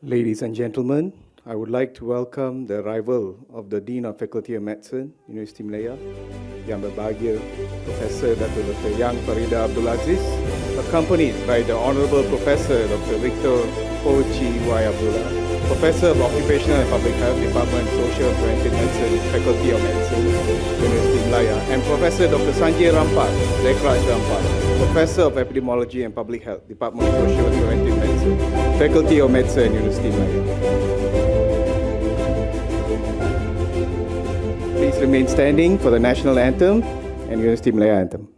Ladies and gentlemen, I would like to welcome the arrival of the Dean of Faculty of Medicine, Universiti Malaya, yang berbahagia Profesor Dr. Yang Farida Abdul Aziz, accompanied by the Honorable Professor Dr. Victor Ho Chi Wai Abdullah, Professor of Occupational and Public Health, Department of Social and Preventive Medicine, Faculty of Medicine, Universiti Malaya, and Professor Dr. Sanjay Rampal, characterised Rampal, Professor of Epidemiology and Public Health, Department of Social and Preventive Medicine, Faculty of Medicine, Universiti Malaya. Please remain standing for the National Anthem and Universiti Malaya Anthem.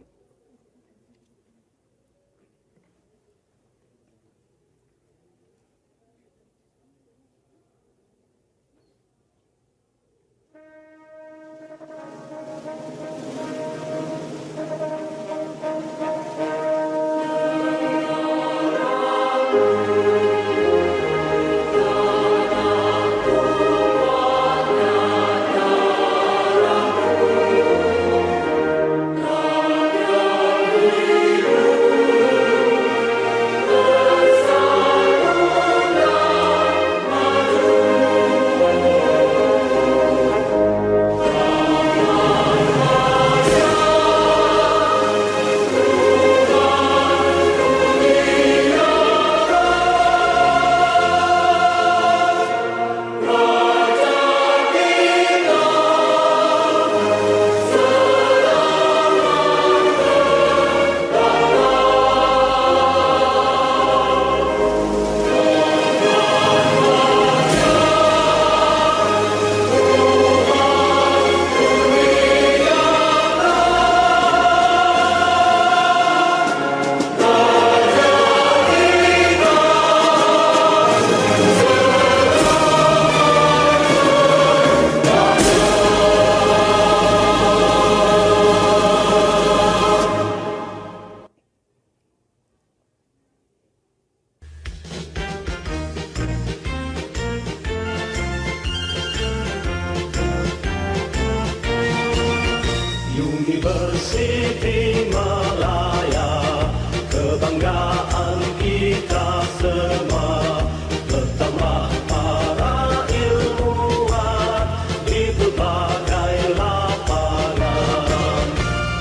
Universiti Malaya, kebanggaan kita semua, bertambah para ilmuwan di berbagai lapangan.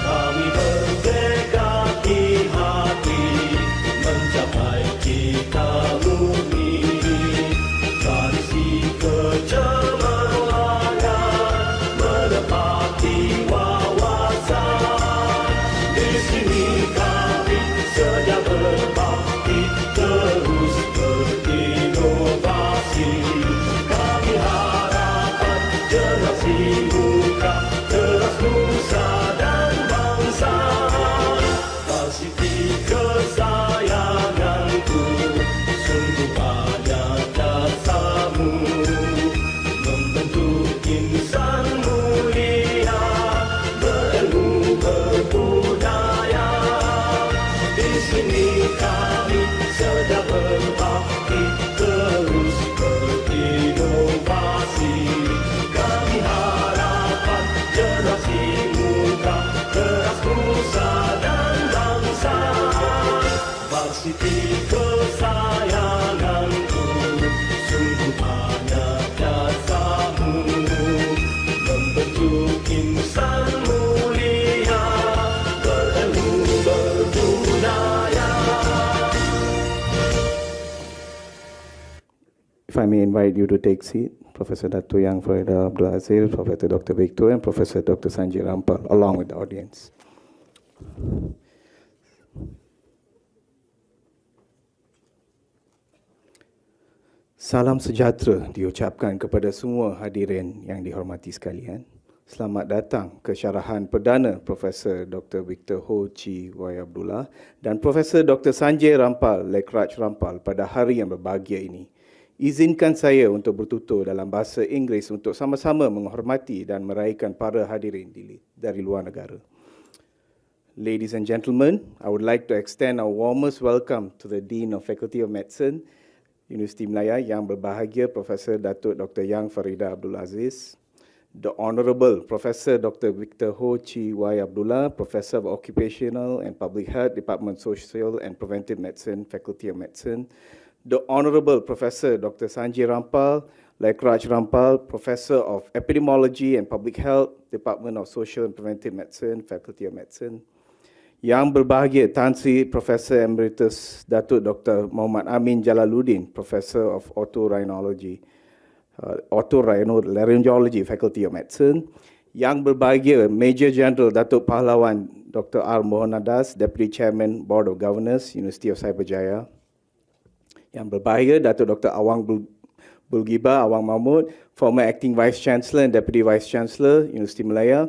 Kami bertekad di hati mencapai cita murni, tradisi kecemerlangan menepati di sini kami sedia berbakti, terus berinovasi. Kami harapkan generasi muda, teras nusa dan bangsa. Varsity kesayanganku, sungguh banyak jasamu membentuk insan mulia, berilmu berbudaya. Di sini kami sedia berbakti, terus berinovasi. Kami harapkan generasi muda, teras nusa dan bangsa. Varsity kesayanganku, sungguh banyak jasamu membentuk insan mulia, berilmu berbudaya. If I may invite you to take seat, Professor Dr. Yang Farida Abdul Aziz, Professor Dr. Victor, and Professor Dr. Sanjay Rampal, along with the audience. Salam sejahtera diucapkan kepada semua hadirin yang dihormati sekalian. Selamat datang ke syarahan perdana Profesor Dr. Victor Ho Chi Wai Abdullah dan Profesor Dr. Sanjay Rampal, characterised Rampal pada hari yang berbahagia ini. Izinkan saya untuk bertutur dalam bahasa Inggeris untuk sama-sama menghormati dan meraihkan para hadirin dari luar negara. Ladies and gentlemen, I would like to extend our warmest welcome to the Dean of Faculty of Medicine, Universiti Malaya, yang berbahagia Profesor Datuk Dr. Yang Farida Abdul Aziz, the Honorable Professor Dr. Victor Ho Chi Wai Abdullah, Professor of Occupational and Public Health, Department of Social and Preventive Medicine, Faculty of Medicine, the Honorable Professor Dr. Sanjay Rampal, Lekraj Rampal, Professor of Epidemiology and Public Health, Department of Social and Preventive Medicine, Faculty of Medicine. Yang berbahagia Tan Sri Professor Emeritus Datuk Dr. Muhammad Amin Jalaluddin, Professor of Otorhinolaryngology, Faculty of Medicine. Yang berbahagia Major General Datuk Pahlawan Dr. R. Mohonadas, Deputy Chairman, Board of Governors, University of Cyberjaya. Yang berbahagia Datuk Dr. Awang Bulgiba Awang Mahmud, former Acting Vice Chancellor and Deputy Vice Chancellor, Universiti Malaya.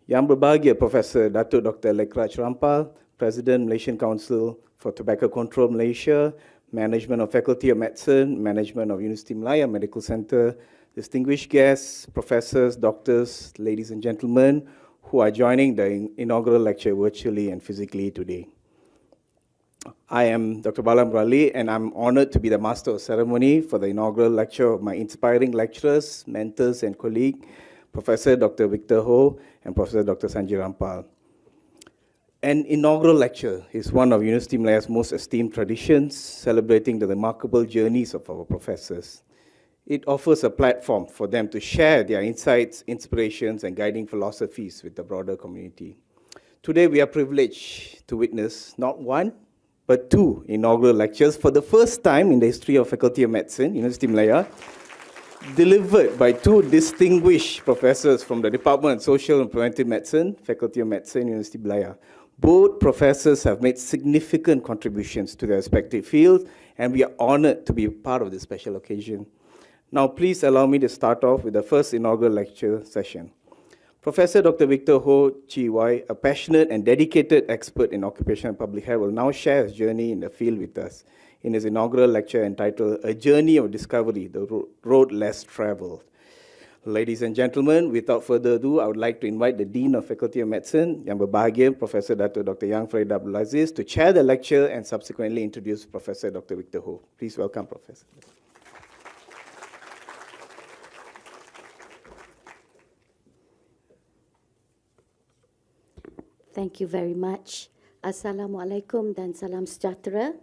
Yang berbahagia Professor Datuk Dr. Lekraj Rampal, President Malaysian Council for Tobacco Control Malaysia, Management of Faculty of Medicine, Management of Universiti Malaya Medical Center, distinguished guests, professors, doctors, ladies and gentlemen, who are joining the inaugural lecture virtually and physically today. I am Dr. Bala Murali, and I'm honored to be the master of ceremony for the inaugural lecture of my inspiring lecturers, mentors, and colleagues, Professor Dr. Victor Ho and Professor Dr. Sanjay Rampal. An inaugural lecture is one of Universiti Malaya's most esteemed traditions, celebrating the remarkable journeys of our professors. It offers a platform for them to share their insights, inspirations, and guiding philosophies with the broader community. Today, we are privileged to witness not one, but two inaugural lectures for the first time in the history of Faculty of Medicine, Universiti Malaya, delivered by two distinguished professors from the Department of Social and Preventive Medicine, Faculty of Medicine, Universiti Malaya. Both professors have made significant contributions to their respective fields, and we are honored to be part of this special occasion. Now, please allow me to start off with the first inaugural lecture session. Professor Dr. Victor Ho Chi Wai, a passionate and dedicated expert in occupational and public health, will now share his journey in the field with us in his inaugural lecture entitled A Journey of Discovery, the Road Less Traveled. Ladies and gentlemen, without further ado, I would like to invite the Dean of Faculty of Medicine, Yang berbahagia Professor Dr. Yang Farid Abdul Aziz, to chair the lecture and subsequently introduce Professor Dr. Victor Ho. Please welcome Professor. Thank you very much. Assalamualaikum dan salam sejahtera.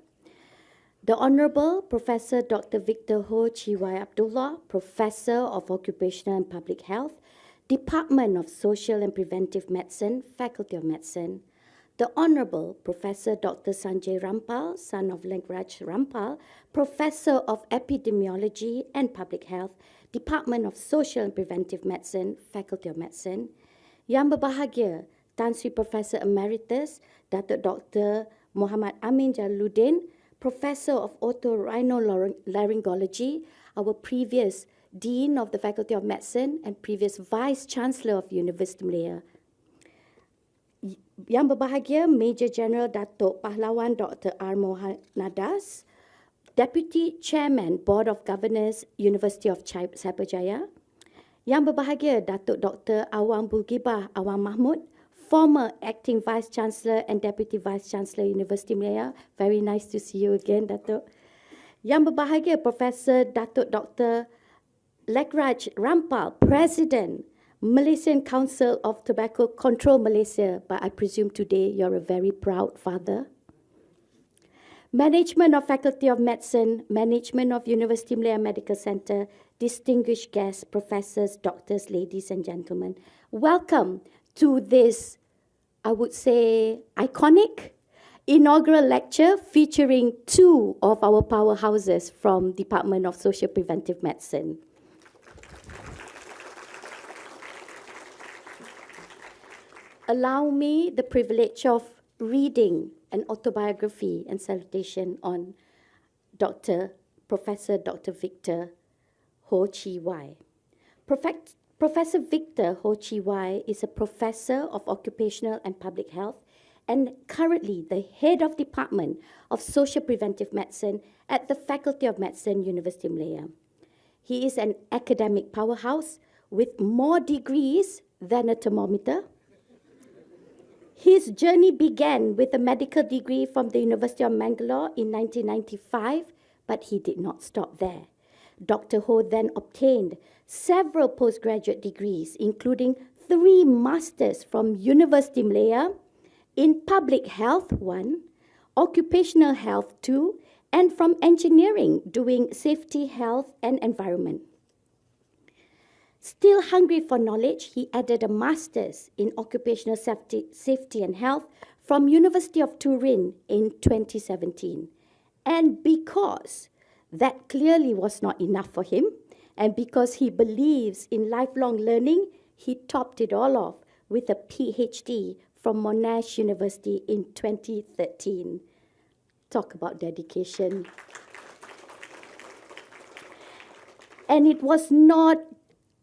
The Honorable Professor Dr. Victor Ho Chi Wai Abdullah, Professor of Occupational and Public Health, Department of Social and Preventive Medicine, Faculty of Medicine. The Honorable Professor Dr. Sanjay Rampal, son of Lekraj Rampal, Professor of Epidemiology and Public Health, Department of Social and Preventive Medicine, Faculty of Medicine. Yang berbahagia Tan Sri Professor Emeritus Datuk Dr. Muhammad Amin Jalaluddin, Professor of Otorhinolaryngology, our previous Dean of the Faculty of Medicine and previous Vice Chancellor of Universiti Malaya. Yang berbahagia Major General Datuk Pahlawan Dr. R. Mohonadas, Deputy Chairman Board of Governors, University of Cyberjaya. Yang berbahagia Datuk Dr. Awang Bulgiba Awang Mahmud, former Acting Vice Chancellor and Deputy Vice Chancellor, Universiti Malaya. Very nice to see you again, Datuk. Yang berbahagia Professor Datuk Dr. Lekraj Rampal, President, Malaysian Council of Tobacco Control Malaysia, but I presume today you're a very proud father. Management of Faculty of Medicine, Management of Universiti Malaya Medical Center, distinguished guests, professors, doctors, ladies and gentlemen. Welcome to this, I would say, iconic inaugural lecture featuring two of our powerhouses from Department of Social Preventive Medicine. Allow me the privilege of reading an autobiography and salutation on Professor Dr. Victor Ho Chi Wai. Professor Victor Ho Chi Wai is a professor of occupational and public health and currently the head of Department of Social Preventive Medicine at the Faculty of Medicine, Universiti Malaya. He is an academic powerhouse with more degrees than a thermometer. His journey began with a medical degree from the University of Mangalore in 1995, but he did not stop there. Dr. Ho then obtained several postgraduate degrees, including 3 masters from Universiti Malaya in Public Health 1, Occupational Health 2, and from engineering, doing safety, health, and environment. Still hungry for knowledge, he added a master's in occupational safety and health from University of Turin in 2017. And because that clearly was not enough for him, and because he believes in lifelong learning, he topped it all off with a PhD from Monash University in 2013. Talk about dedication. And it was not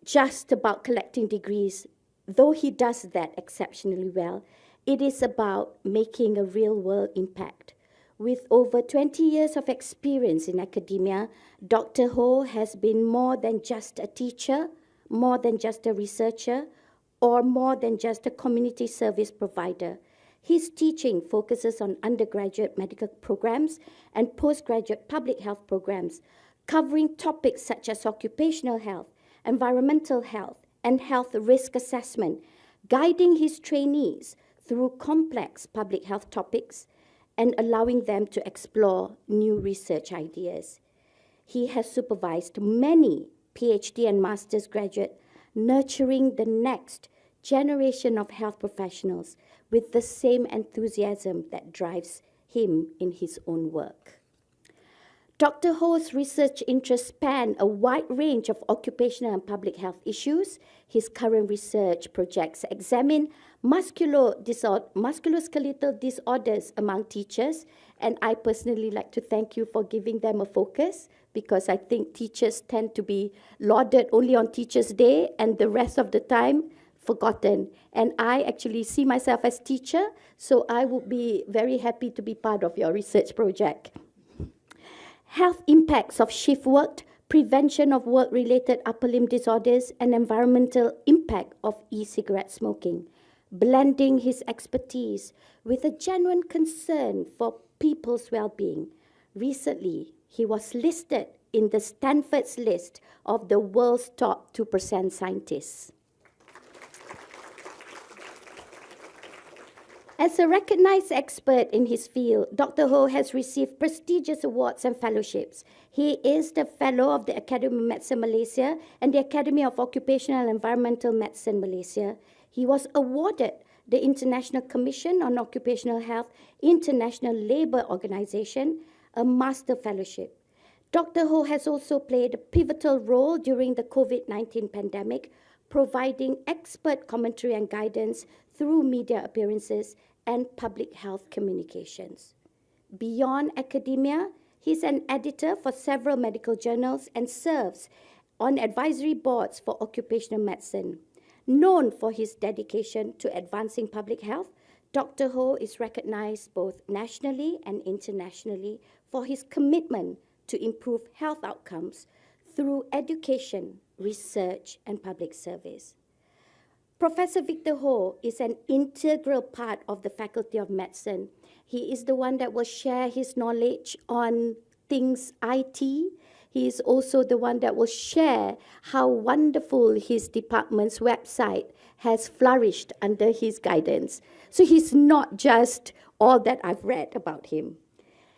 just about collecting degrees, though he does that exceptionally well. It is about making a real-world impact. With over 20 years of experience in academia, Dr. Ho has been more than just a teacher, more than just a researcher, or more than just a community service provider. His teaching focuses on undergraduate medical programs and postgraduate public health programs, covering topics such as occupational health, environmental health, and health risk assessment, guiding his trainees through complex public health topics and allowing them to explore new research ideas. He has supervised many PhD and master's graduates, nurturing the next generation of health professionals with the same enthusiasm that drives him in his own work. Dr. Ho's research interests span a wide range of occupational and public health issues. His current research projects examine musculoskeletal disorders among teachers, and I personally like to thank you for giving them a focus, because I think teachers tend to be lauded only on Teachers' Day and the rest of the time forgotten. And I actually see myself as teacher, so I would be very happy to be part of your research project. Health impacts of shift work, prevention of work-related upper limb disorders, and environmental impact of e-cigarette smoking, blending his expertise with a genuine concern for people's well-being. Recently, he was listed in the Stanford's list of the world's top 2% scientists. As a recognized expert in his field, Dr. Ho has received prestigious awards and fellowships. He is the Fellow of the Academy of Medicine Malaysia and the Academy of Occupational and Environmental Medicine Malaysia. He was awarded the International Commission on Occupational Health, International Labour Organization, a Master Fellowship. Dr. Ho has also played a pivotal role during the COVID-19 pandemic, providing expert commentary and guidance through media appearances and public health communications. Beyond academia, he's an editor for several medical journals and serves on advisory boards for occupational medicine. Known for his dedication to advancing public health, Dr. Ho is recognized both nationally and internationally for his commitment to improve health outcomes through education, research, and public service. Professor Victor Ho is an integral part of the Faculty of Medicine. He is the one that will share his knowledge on things IT. He is also the one that will share how wonderful his department's website has flourished under his guidance. So he's not just all that I've read about him.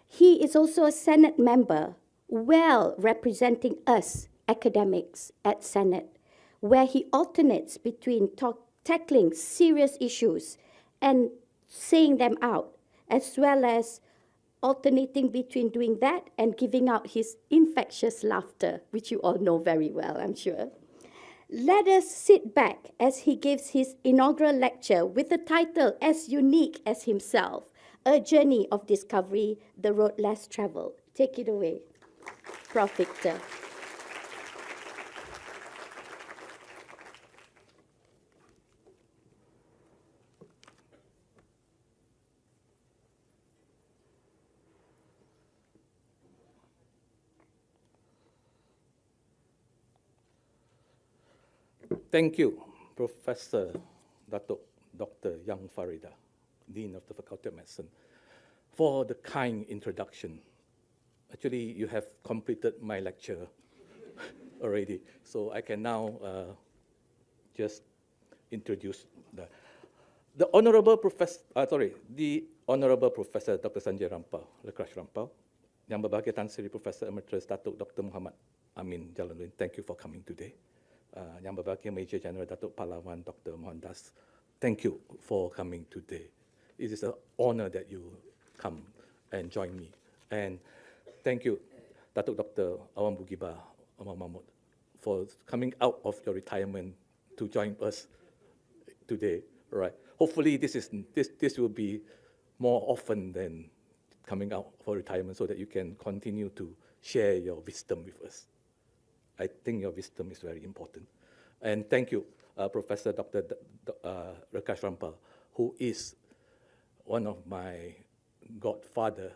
He is also a Senate member, well representing us academics at Senate, where he alternates between tackling serious issues and saying them out, as well as alternating between doing that and giving out his infectious laughter, which you all know very well, I'm sure. Let us sit back as he gives his inaugural lecture with a title as unique as himself, A Journey of Discovery, The Road Less Traveled. Take it away, Prof. Victor. Thank you, Professor Dr. Yang Farida, Dean of the Faculty of Medicine, for the kind introduction. Actually, you have completed my lecture already, so I can now just introduce the Honorable Professor Dr. Sanjay Rampal, Lekrash Rampal, Yang Berbahagia Tan Sri Professor Emeritus Datuk Dr. Muhammad Amin Jalaluddin, thank you for coming today. Yang Berbahagia Major General Datuk Pahlawan Dr. Mohandas, thank you for coming today. It is an honor that you come and join me. And thank you, Datuk Dr. Awang Bugiba Awang Mahmud, for coming out of your retirement to join us today. Right. Hopefully this will be more often than coming out for retirement, so that you can continue to share your wisdom with us. I think your wisdom is very important. And thank you, Professor Dr. Rakesh Rampal, who is one of my godfather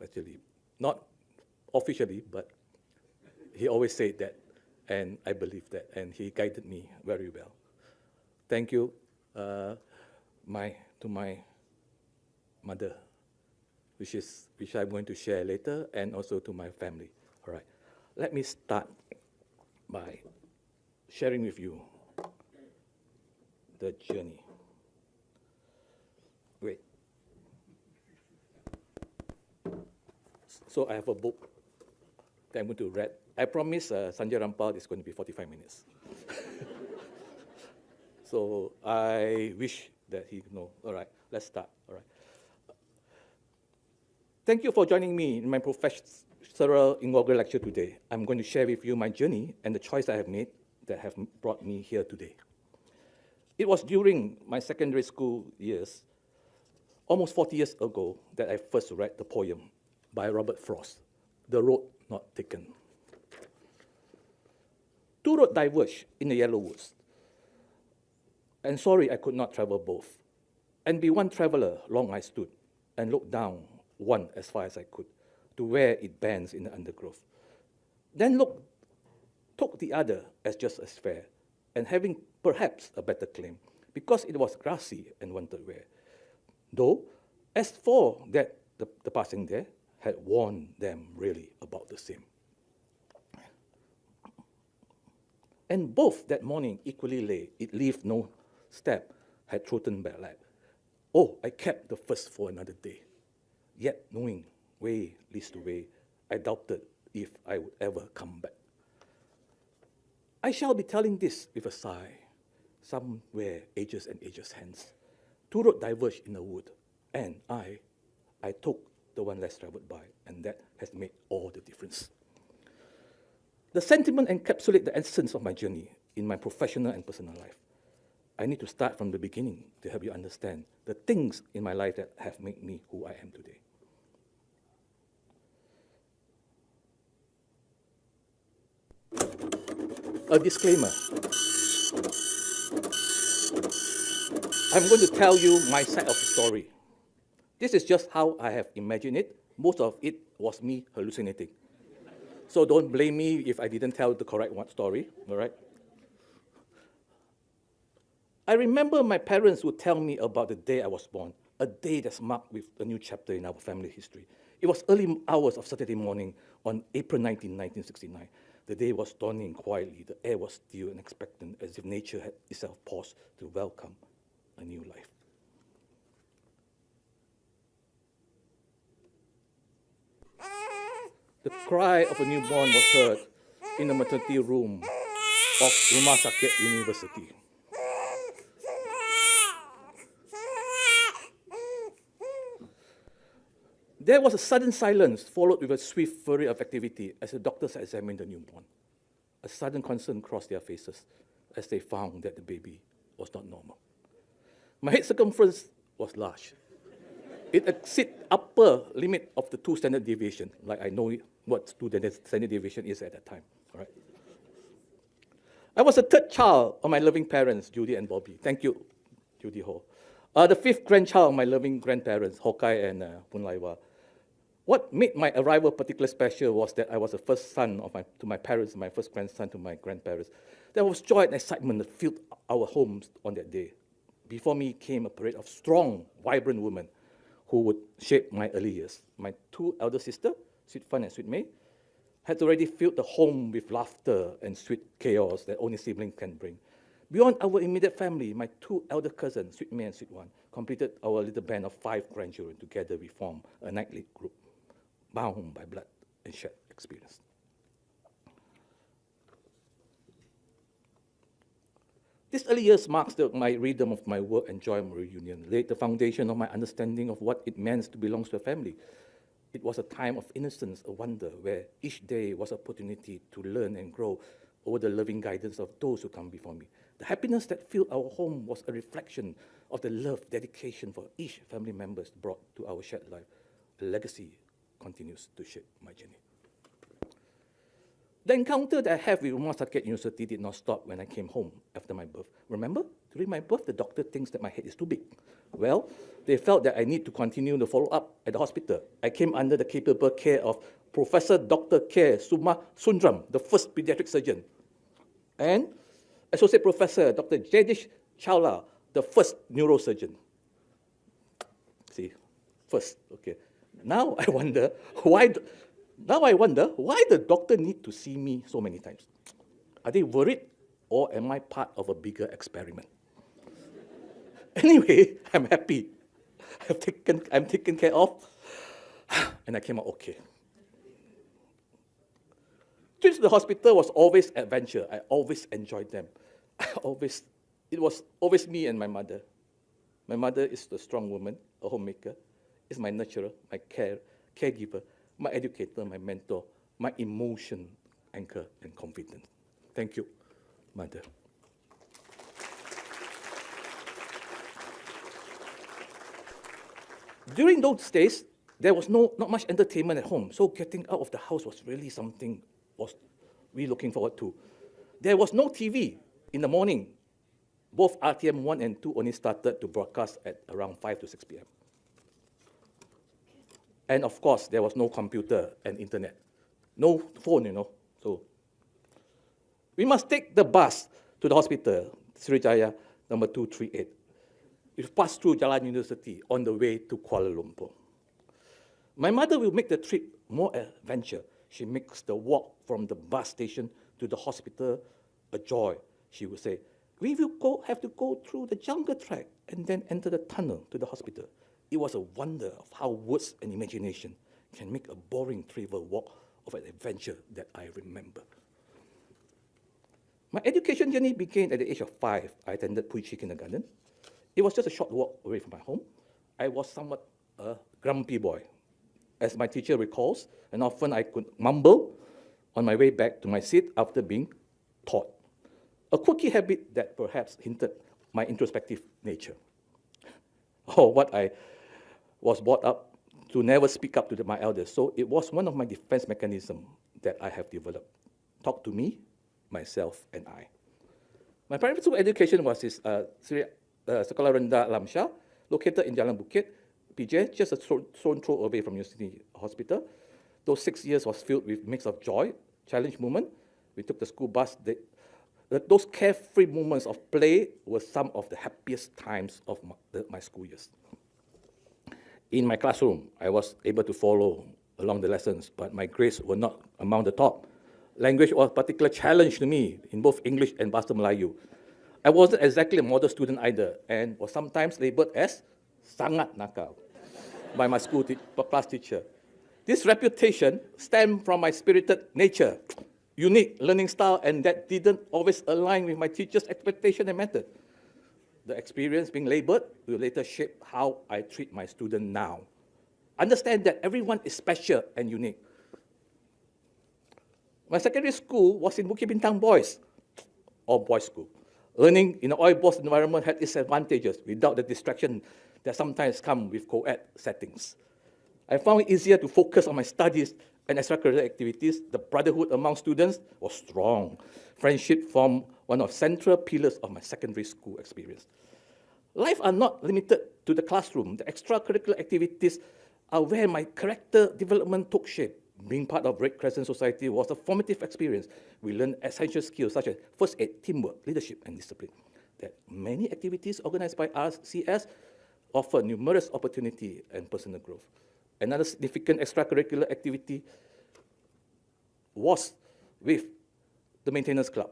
actually, not officially, but he always said that, and I believe that, and he guided me very well. Thank you to my mother, which I'm going to share later, and also to my family. All right. Let me start by sharing with you the journey. Wait. So I have a book that I'm going to read. I promise Sanjay Rampal is going to be 45 minutes. So I wish that he know. All right, let's start. All right. Thank you for joining me in my professional inaugural lecture today. I'm going to share with you my journey and the choice I have made that have brought me here today. It was during my secondary school years, almost 40 years ago, that I first read the poem by Robert Frost, The Road Not Taken. Two roads diverged in the yellow woods, and sorry I could not travel both. And be one traveler, long I stood, and looked down one as far as I could, to where it bends in the undergrowth. Then took the other as just as fair, and having perhaps a better claim, because it was grassy and wanted wear. Though, as for that, the passing there had warned them really about the same. And both that morning equally lay, it leave no step, had trodden back like, oh, I kept the first for another day. Yet knowing way leads to way, I doubted if I would ever come back. I shall be telling this with a sigh, somewhere ages and ages hence. Two roads diverged in the wood, and I took the one less traveled by, and that has made all the difference. The sentiment encapsulates the essence of my journey in my professional and personal life. I need to start from the beginning to help you understand the things in my life that have made me who I am today. A disclaimer. I'm going to tell you my side of the story. This is just how I have imagined it. Most of it was me hallucinating. So don't blame me if I didn't tell the correct story, all right? I remember my parents would tell me about the day I was born, a day that's marked with a new chapter in our family history. It was early hours of Saturday morning on April 19, 1969. The day was dawning quietly. The air was still and expectant, as if nature had itself paused to welcome a new life. The cry of a newborn was heard in the maternity room of Rumah Sakit Universiti. There was a sudden silence, followed with a swift flurry of activity as the doctors examined the newborn. A sudden concern crossed their faces as they found that the baby was not normal. My head circumference was large. It exceeded upper limit of the 2 standard deviation, like I know what standard deviation is at that time. All right. I was the third child of my loving parents, Judy and Bobby. Thank you, Judy Ho. The fifth grandchild of my loving grandparents, Hokai and Punlaiwa. What made my arrival particularly special was that I was the first son to my parents, my first grandson to my grandparents. There was joy and excitement that filled our homes on that day. Before me came a parade of strong, vibrant women who would shape my early years. My 2 elder sisters, Sweet Fun and Sweet May, had already filled the home with laughter and sweet chaos that only siblings can bring. Beyond our immediate family, my 2 elder cousins, Sweet May and Sweet One, completed our little band of 5 grandchildren. Together we formed a nightly group. bound by blood and shared experience. These early years marks my rhythm of my work and joy of reunion, laid the foundation of my understanding of what it meant to belong to a family. It was a time of innocence, a wonder, where each day was an opportunity to learn and grow over the loving guidance of those who come before me. The happiness that filled our home was a reflection of the love, dedication for each family member brought to our shared life. A legacy continues to shape my journey. The encounter that I had with Rumah Sakit University did not stop when I came home after my birth. Remember, during my birth, the doctor thinks that my head is too big. Well, they felt that I need to continue the follow-up at the hospital. I came under the capable care of Professor Dr. K. Sundram, the first pediatric surgeon, and Associate Professor Dr. Jadish Chawla, the first neurosurgeon. See, first, okay. Now I wonder why the doctor need to see me so many times. Are they worried, or am I part of a bigger experiment? Anyway, I'm happy. I'm taken care of, and I came out okay. Trips to the hospital was always adventure. I always enjoyed them. It was always me and my mother. My mother is the strong woman, a homemaker, is my nurturer, my caregiver, my educator, my mentor, my emotion anchor and confidant. Thank you, Mother. During those days, there was not much entertainment at home, so getting out of the house was really something we looking forward to. There was no TV in the morning. Both RTM 1 and 2 only started to broadcast at around 5 to 6 p.m. And of course, there was no computer and internet. No phone, So we must take the bus to the hospital, Sriwijaya number 238. We passed through Jalan Universiti on the way to Kuala Lumpur. My mother will make the trip more adventure. She makes the walk from the bus station to the hospital a joy. She will say, we will have to go through the jungle track and then enter the tunnel to the hospital. It was a wonder of how words and imagination can make a boring trivial walk of an adventure that I remember. My education journey began at the age of 5. I attended Puichi Kindergarten. It was just a short walk away from my home. I was somewhat a grumpy boy, as my teacher recalls, and often I could mumble on my way back to my seat after being taught. A quirky habit that perhaps hinted my introspective nature, or what I was brought up to never speak up to my elders. So it was one of my defense mechanisms that I have developed. Talk to me, myself, and I. My primary school education was Sekolah Rendah Alam Shah, located in Jalan Bukit, PJ, just a stone throw away from Universiti Hospital. Those 6 years was filled with mix of joy, challenge moment. We took the school bus. Those carefree moments of play were some of the happiest times of my school years. In my classroom, I was able to follow along the lessons, but my grades were not among the top. Language was a particular challenge to me in both English and Bahasa Melayu. I wasn't exactly a model student either, and was sometimes labeled as sangat nakal by my school class teacher. This reputation stemmed from my spirited nature, unique learning style, and that didn't always align with my teacher's expectation and method. The experience being labeled will later shape how I treat my student now. Understand that everyone is special and unique. My secondary school was in Bukit Bintang Boys, or boys' school. Learning in an oil-boss environment had its advantages without the distraction that sometimes come with co-ed settings. I found it easier to focus on my studies and extracurricular activities. The brotherhood among students was strong. Friendship formed one of central pillars of my secondary school experience. Life are not limited to the classroom. The extracurricular activities are where my character development took shape. Being part of Red Crescent Society was a formative experience. We learned essential skills such as first aid, teamwork, leadership, and discipline. That many activities organized by RCS offer numerous opportunity and personal growth. Another significant extracurricular activity was with the Maintenance Club,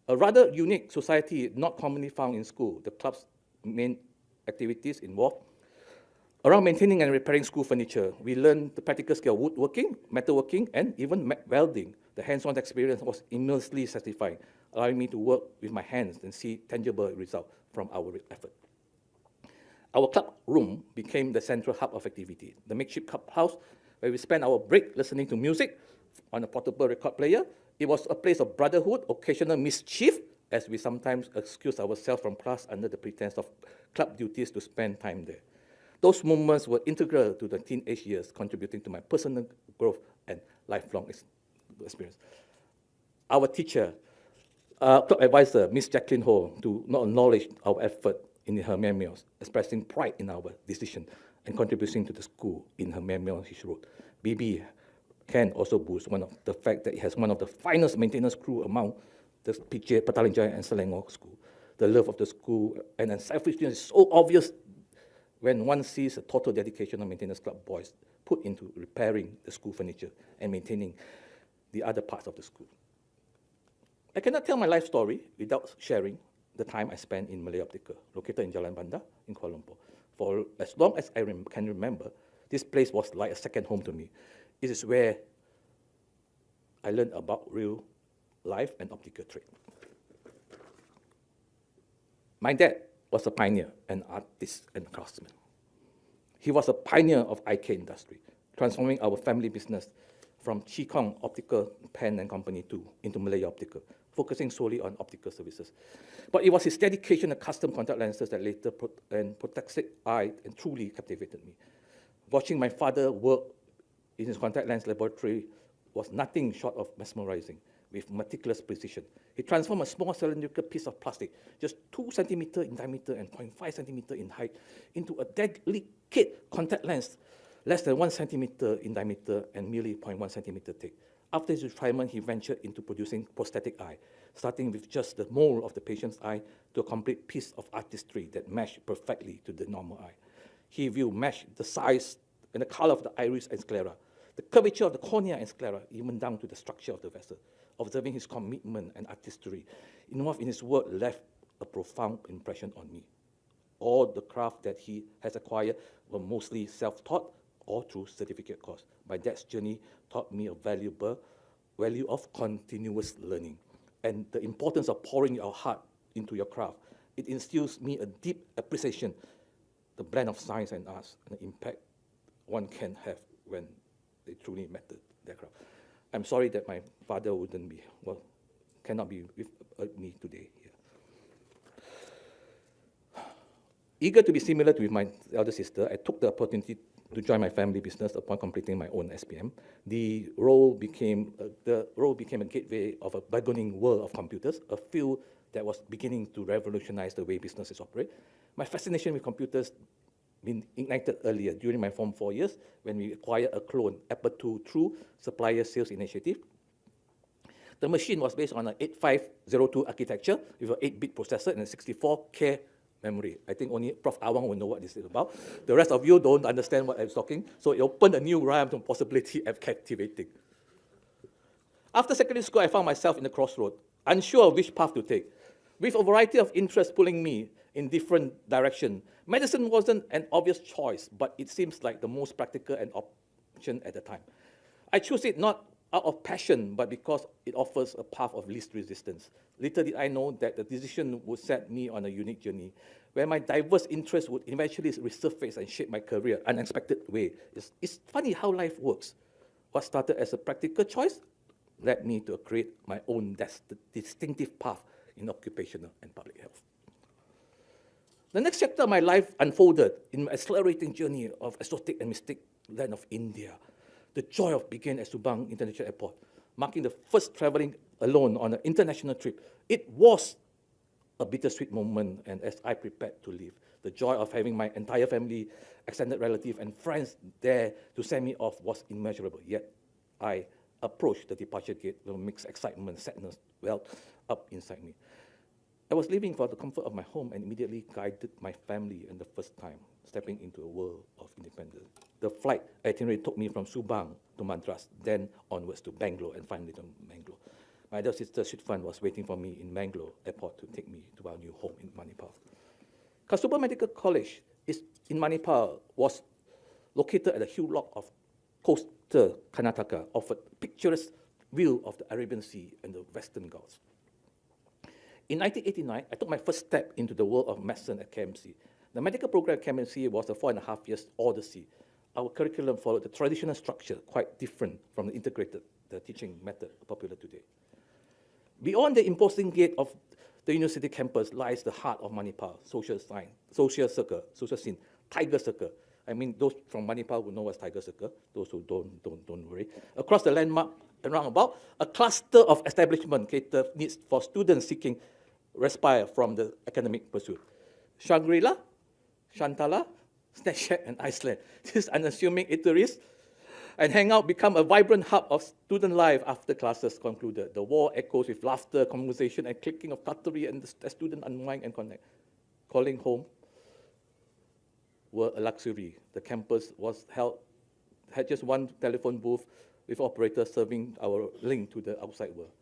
a rather unique society not commonly found in school. The club's main activities involved Around maintaining and repairing school furniture, we learned the practical skill of woodworking, metalworking, and even welding. The hands-on experience was immensely satisfying, allowing me to work with my hands and see tangible results from our effort. Our club room became the central hub of activity, the makeshift clubhouse where we spent our break listening to music on a portable record player. It was a place of brotherhood, occasional mischief, as we sometimes excused ourselves from class under the pretense of club duties to spend time there. Those moments were integral to the teenage years, contributing to my personal growth and lifelong experience. Our teacher, club advisor, Miss Jacqueline Ho, to not acknowledge our effort in her memoirs, expressing pride in our decision and contributing to the school in her memoir she wrote. BB can also boost one of the fact that it has one of the finest maintenance crew among the PJ, Petaling Jaya and Selangor school. The love of the school and unselfishness is so obvious when one sees a total dedication of maintenance club boys put into repairing the school furniture and maintaining the other parts of the school. I cannot tell my life story without sharing the time I spent in Malaya Optical, located in Jalan Banda in Kuala Lumpur. For as long as I can remember, this place was like a second home to me. It is where I learned about real life and optical trade. My dad was a pioneer, an artist and craftsman. He was a pioneer of IK industry, transforming our family business from Chi Kong Optical Pen and Company into Malaya Optical, focusing solely on optical services. But it was his dedication to custom contact lenses that later protected eye and truly captivated me. Watching my father work in his contact lens laboratory was nothing short of mesmerizing. With meticulous precision, he transformed a small cylindrical piece of plastic, just 2 centimeters in diameter and 0.5 centimeters in height, into a delicate contact lens, less than 1 centimeter in diameter and merely 0.1 centimeter thick. After his retirement, he ventured into producing prosthetic eye, starting with just the mold of the patient's eye to a complete piece of artistry that matched perfectly to the normal eye. He will match the size and the color of the iris and sclera, the curvature of the cornea and sclera, even down to the structure of the vessel. Observing his commitment and artistry involved in his work left a profound impression on me. All the craft that he has acquired were mostly self-taught or through certificate course. My dad's journey taught me a value of continuous learning and the importance of pouring your heart into your craft. It instills me a deep appreciation, the blend of science and arts, and the impact one can have when they truly matter their craft. I'm sorry that my father cannot be with me today here. Eager to be similar to my elder sister, I took the opportunity to join my family business upon completing my own SPM. The role became a gateway of a burgeoning world of computers, a field that was beginning to revolutionize the way businesses operate. My fascination with computers been ignited earlier during my Form 4 years when we acquired a clone, Apple II, through supplier sales initiative. The machine was based on an 8502 architecture with an 8-bit processor and a 64K memory. I think only Prof. Awang will know what this is about. The rest of you don't understand what I'm talking, so it opened a new realm of possibility of captivating. After secondary school, I found myself in the crossroads, unsure of which path to take. With a variety of interests pulling me in different directions, medicine wasn't an obvious choice, but it seems like the most practical and option at the time. I chose it not out of passion, but because it offers a path of least resistance. Little did I know that the decision would set me on a unique journey, where my diverse interests would eventually resurface and shape my career in an unexpected way. It's funny how life works. What started as a practical choice led me to create my own distinctive path in occupational and public health. The next chapter of my life unfolded in my accelerating journey of exotic and mystic land of India. The joy of began at Subang International Airport, marking the first traveling alone on an international trip. It was a bittersweet moment, and as I prepared to leave, the joy of having my entire family, extended relatives, and friends there to send me off was immeasurable. Yet, I approached the departure gate with mixed excitement, sadness welled up inside me. I was leaving for the comfort of my home and immediately guided my family in the first time, stepping into a world of independence. The flight itinerary took me from Subang to Madras, then onwards to Bangalore, and finally to Mangalore. My elder sister, Shitfan, was waiting for me in Mangalore airport to take me to our new home in Manipal. Kasturba Medical College in Manipal was located at the hillock of coastal Karnataka, offered picturesque view of the Arabian Sea and the Western Ghats. In 1989, I took my first step into the world of medicine at KMC. The medical program at KMC was a 4.5 years odyssey. Our curriculum followed the traditional structure, quite different from the integrated teaching method popular today. Beyond the imposing gate of the university campus lies the heart of Manipal, social circle, social scene, Tiger Circle. I mean, those from Manipal will know what's Tiger Circle. Those who don't worry. Across the landmark and roundabout, a cluster of establishment cater needs for students seeking respite from the academic pursuit. Shangri-La, Shantala, Snack Shack, and Iceland. These unassuming eateries and hangout become a vibrant hub of student life after classes concluded. The wall echoes with laughter, conversation, and clicking of cutlery, and the student unwind and connect. Calling home were a luxury. The campus had just one telephone booth with operators serving our link to the outside world.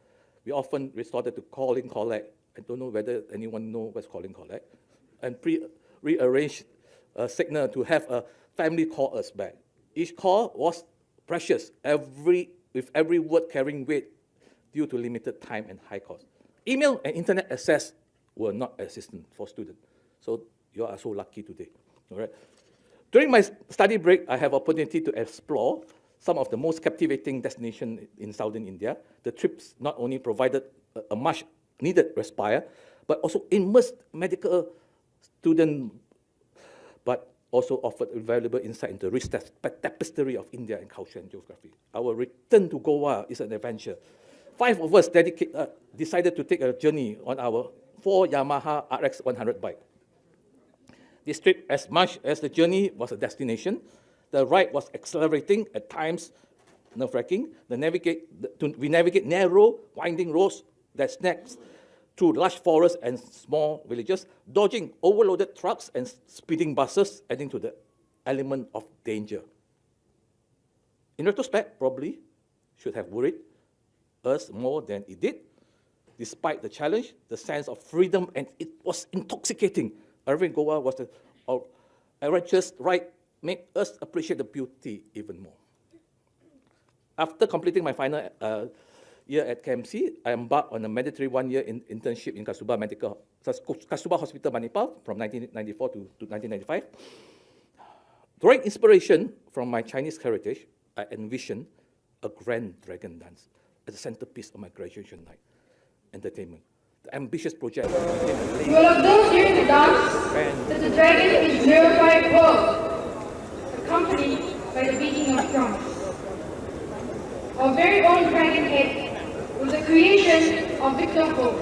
We often resorted to call in, collect. I don't know whether anyone knows what's call in, collect, and rearrange a signal to have a family call us back. Each call was precious, with every word carrying weight due to limited time and high cost. Email and internet access were not existent for students. So you are so lucky today. All right. During my study break, I have opportunity to explore some of the most captivating destinations in southern India. The trips not only provided a much needed respite, but also immersed medical students, but also offered valuable insight into the rich tapestry of India and culture and geography. Our return to Goa is an adventure. 5 of us decided to take a journey on our 4 Yamaha RX 100 bike. This trip, as much as the journey was a destination, the ride was accelerating, at times nerve-wracking. We navigate narrow, winding roads that snags through lush forests and small villages, dodging overloaded trucks and speeding buses, adding to the element of danger. In retrospect, probably should have worried us more than it did. Despite the challenge, the sense of freedom, and it was intoxicating. Arriving in Goa was an adventurous ride, made us appreciate the beauty even more. After completing my final year at KMC, I embarked on a mandatory 1-year internship in Kasturba Hospital, Manipal, from 1994 to 1995. Drawing inspiration from my Chinese heritage, I envisioned a grand dragon dance as the centerpiece of my graduation night. Entertainment. The ambitious project. You will observe during the dance that the dragon is glorified world, accompanied by the beating of drums. Our very own dragon head was a creation of Victor Ho.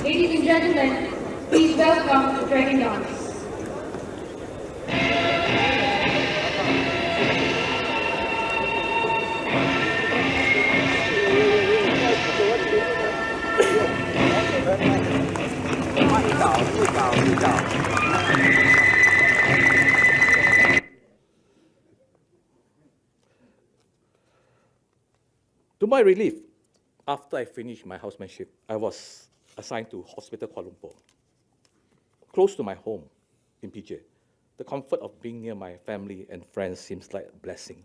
Ladies and gentlemen, please welcome the dragon dance. To my relief, after I finished my housemanship, I was assigned to Hospital Kuala Lumpur, close to my home in PJ. The comfort of being near my family and friends seems like a blessing.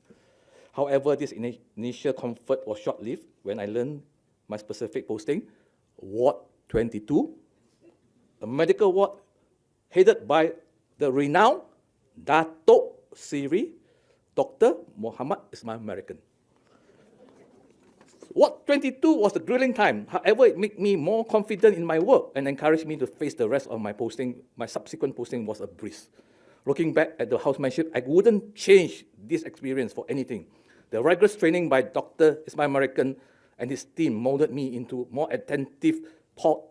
However, this initial comfort was short-lived when I learned my specific posting, Ward 22, a medical ward headed by the renowned Datuk Seri Dr. Muhammad Ismail American. Ward 22 was a grueling time. However, it made me more confident in my work and encouraged me to face the rest of my posting. My subsequent posting was a breeze. Looking back at the housemanship, I wouldn't change this experience for anything. The rigorous training by Dr. Ismail American and his team molded me into a more attentive, thought,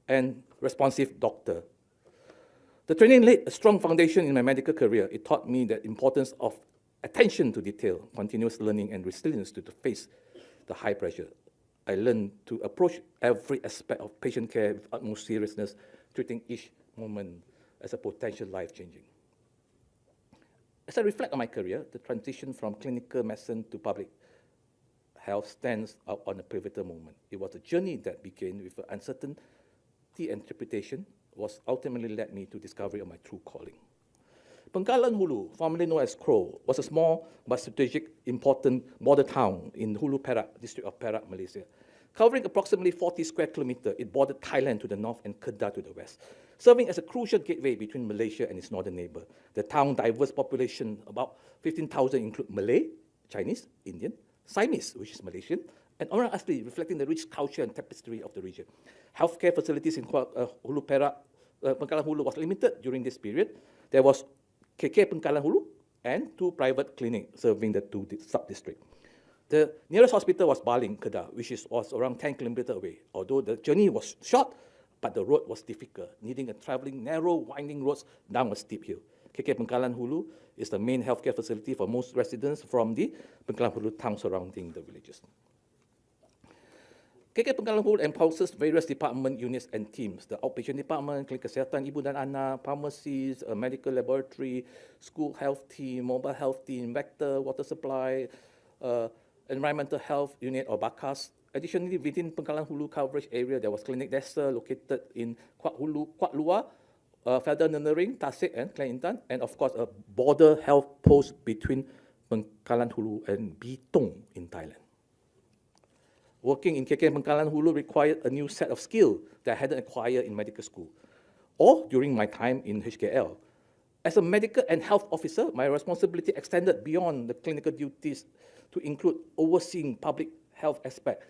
and responsive doctor. The training laid a strong foundation in my medical career. It taught me the importance of attention to detail, continuous learning, and resilience to face the high pressure. I learned to approach every aspect of patient care with utmost seriousness, treating each moment as a potential life-changing. As I reflect on my career, the transition from clinical medicine to public health stands out on a pivotal moment. It was a journey that began with uncertainty and trepidation, was ultimately led me to discovery of my true calling. Bengkalan Hulu, formerly known as Crow, was a small but strategic, important border town in Hulu Perak, district of Perak, Malaysia. Covering approximately 40 square kilometers, it bordered Thailand to the north and Kedah to the west, serving as a crucial gateway between Malaysia and its northern neighbor. The town's diverse population, about 15,000, include Malay, Chinese, Indian, Siamese, which is Malaysian, and Orang Asli, reflecting the rich culture and tapestry of the region. Healthcare facilities in Hulu Perak, Bengkalan Hulu was limited during this period. There was KK Bengkalan Hulu and 2 private clinics serving the 2 sub-districts. The nearest hospital was Baling, Kedah, which was around 10 kilometers away. Although the journey was short, but the road was difficult, needing a traveling narrow, winding roads down a steep hill. KK Bengkalan Hulu is the main healthcare facility for most residents from the Bengkalan Hulu town surrounding the villages. KK Bengkalan Hulu empowers various department, units, and teams. The outpatient department, klinik kesihatan ibu dan anak, pharmacies, a medical laboratory, school health team, mobile health team, vector, water supply, environmental health unit or BAKAS. Additionally, within Bengkalan Hulu coverage area, there was Clinic Desa located in Kuat Luar, Felda Nenering, Tasik, and Kelantan, and of course a border health post between Bengkalan Hulu and Bitong in Thailand. Working in KK Bengkalan Hulu required a new set of skills that I hadn't acquired in medical school or during my time in HKL. As a medical and health officer, my responsibility extended beyond the clinical duties to include overseeing public health aspect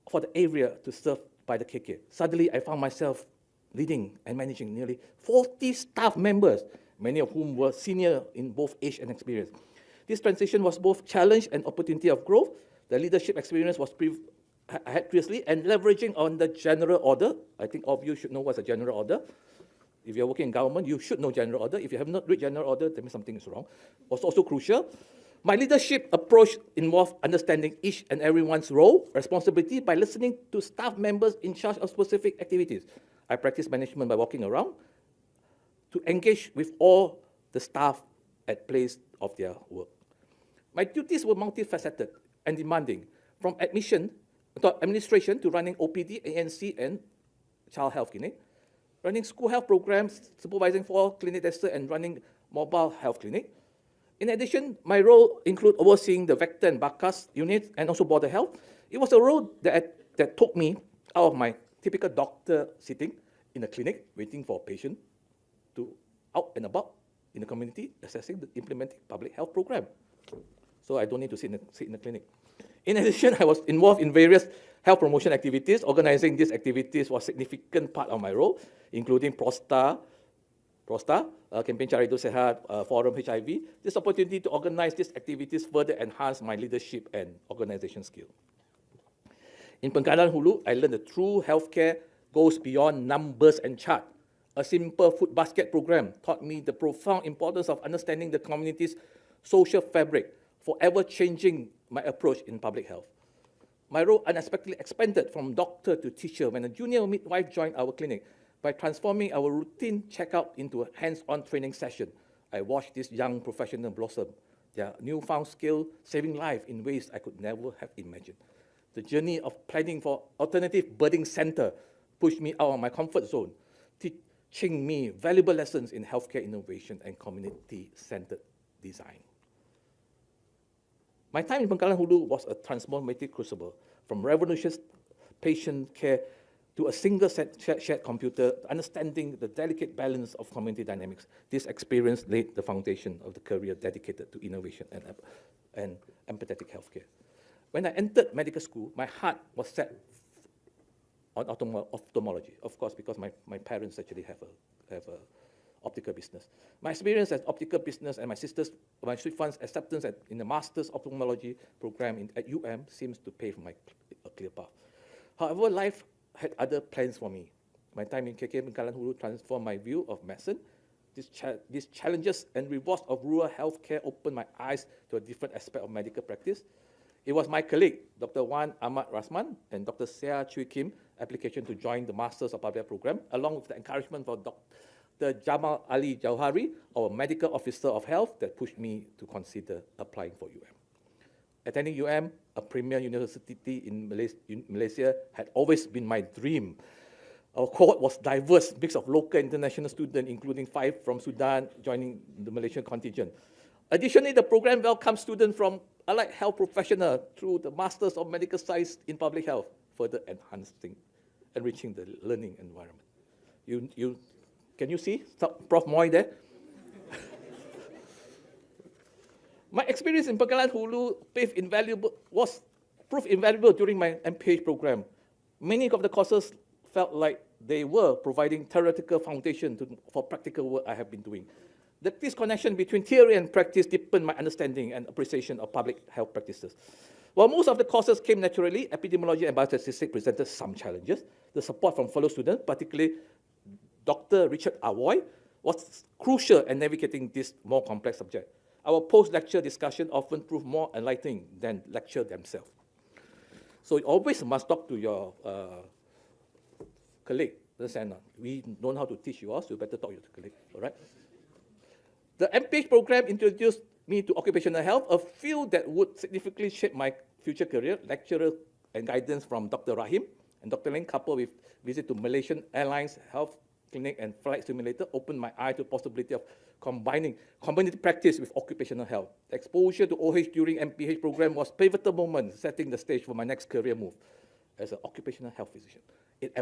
for the area to serve by the KK. Suddenly, I found myself leading and managing nearly 40 staff members, many of whom were senior in both age and experience. This transition was both challenge and opportunity of growth. The leadership experience I had previously, and leveraging on the general order. I think all of you should know what's a general order. If you're working in government, you should know general order. If you have not read general order, that means something is wrong. Was also crucial. My leadership approach involved understanding each and everyone's role, responsibility by listening to staff members in charge of specific activities. I practice management by walking around to engage with all the staff at place of their work. My duties were multifaceted and demanding, from admission to administration to running OPD, ANC, and child health clinic, running school health programs, supervising 4 clinic testers, and running mobile health clinic. In addition, my role included overseeing the vector and BAKAS units and also border health. It was a role that took me out of my typical doctor sitting in a clinic waiting for a patient to out and about in the community assessing the implementing public health program. So I don't need to sit in the clinic. In addition, I was involved in various health promotion activities. Organizing these activities was a significant part of my role, including PROSTA, Campaign Cari Hidup Sehat, Forum HIV. This opportunity to organize these activities further enhanced my leadership and organization skill. In Bengkalan Hulu, I learned that true healthcare goes beyond numbers and chart. A simple food basket program taught me the profound importance of understanding the community's social fabric, forever changing my approach in public health. My role unexpectedly expanded from doctor to teacher when a junior midwife joined our clinic. By transforming our routine checkout into a hands-on training session, I watched this young professional blossom, their newfound skill saving life in ways I could never have imagined. The journey of planning for alternative birthing center pushed me out of my comfort zone, teaching me valuable lessons in healthcare innovation and community-centered design. My time in Bengkalan Hulu was a transformative crucible, from revolutionary patient care to a single shared computer, understanding the delicate balance of community dynamics. This experience laid the foundation of the career dedicated to innovation and empathetic healthcare. When I entered medical school, my heart was set on ophthalmology, of course, because my parents actually have a optical business. My experience as optical business and my Swiss funds acceptance in the Master's Ophthalmology program at seems to pave a clear path. However, life had other plans for me. My time in KK Bengkalan Hulu transformed my view of medicine. These challenges and rewards of rural healthcare opened my eyes to a different aspect of medical practice. It was my colleague, Dr. Wan Ahmad Rasman and Dr. Sia Chui Kim application to join the Masters of Public Health program, along with the encouragement for Dr. Jamal Ali Jauhari, our medical officer of health, that pushed me to consider applying for Attending a premier university in Malaysia, had always been my dream. Our cohort was diverse, mix of local and international students, including 5 from Sudan joining the Malaysian contingent. Additionally, the program welcomes students from allied health professionals through the Masters of Medical Science in Public Health, further enriching the learning environment. Can you see Prof. Moy there? My experience in Pangkalan Hulu proved invaluable during my MPH program. Many of the courses felt like they were providing theoretical foundation for practical work I have been doing. This connection between theory and practice deepened my understanding and appreciation of public health practices. While most of the courses came naturally, epidemiology and biostatistics presented some challenges. The support from fellow students, particularly Dr. Richard Avoy, was crucial in navigating this more complex subject. Our post-lecture discussion often proved more enlightening than lecture themselves. So you always must talk to your colleague. Understand? We don't know how to teach you all, so you better talk to your colleague. All right? The MPH program introduced me to occupational health, a field that would significantly shape my future career. Lecturer and guidance from Dr. Rahim and Dr. Ling, coupled with visit to Malaysian Airlines Health Clinic and Flight Simulator, opened my eye to the possibility of combining community practice with occupational health. The exposure to OH during MPH program was a pivotal moment, setting the stage for my next career move as an occupational health physician. It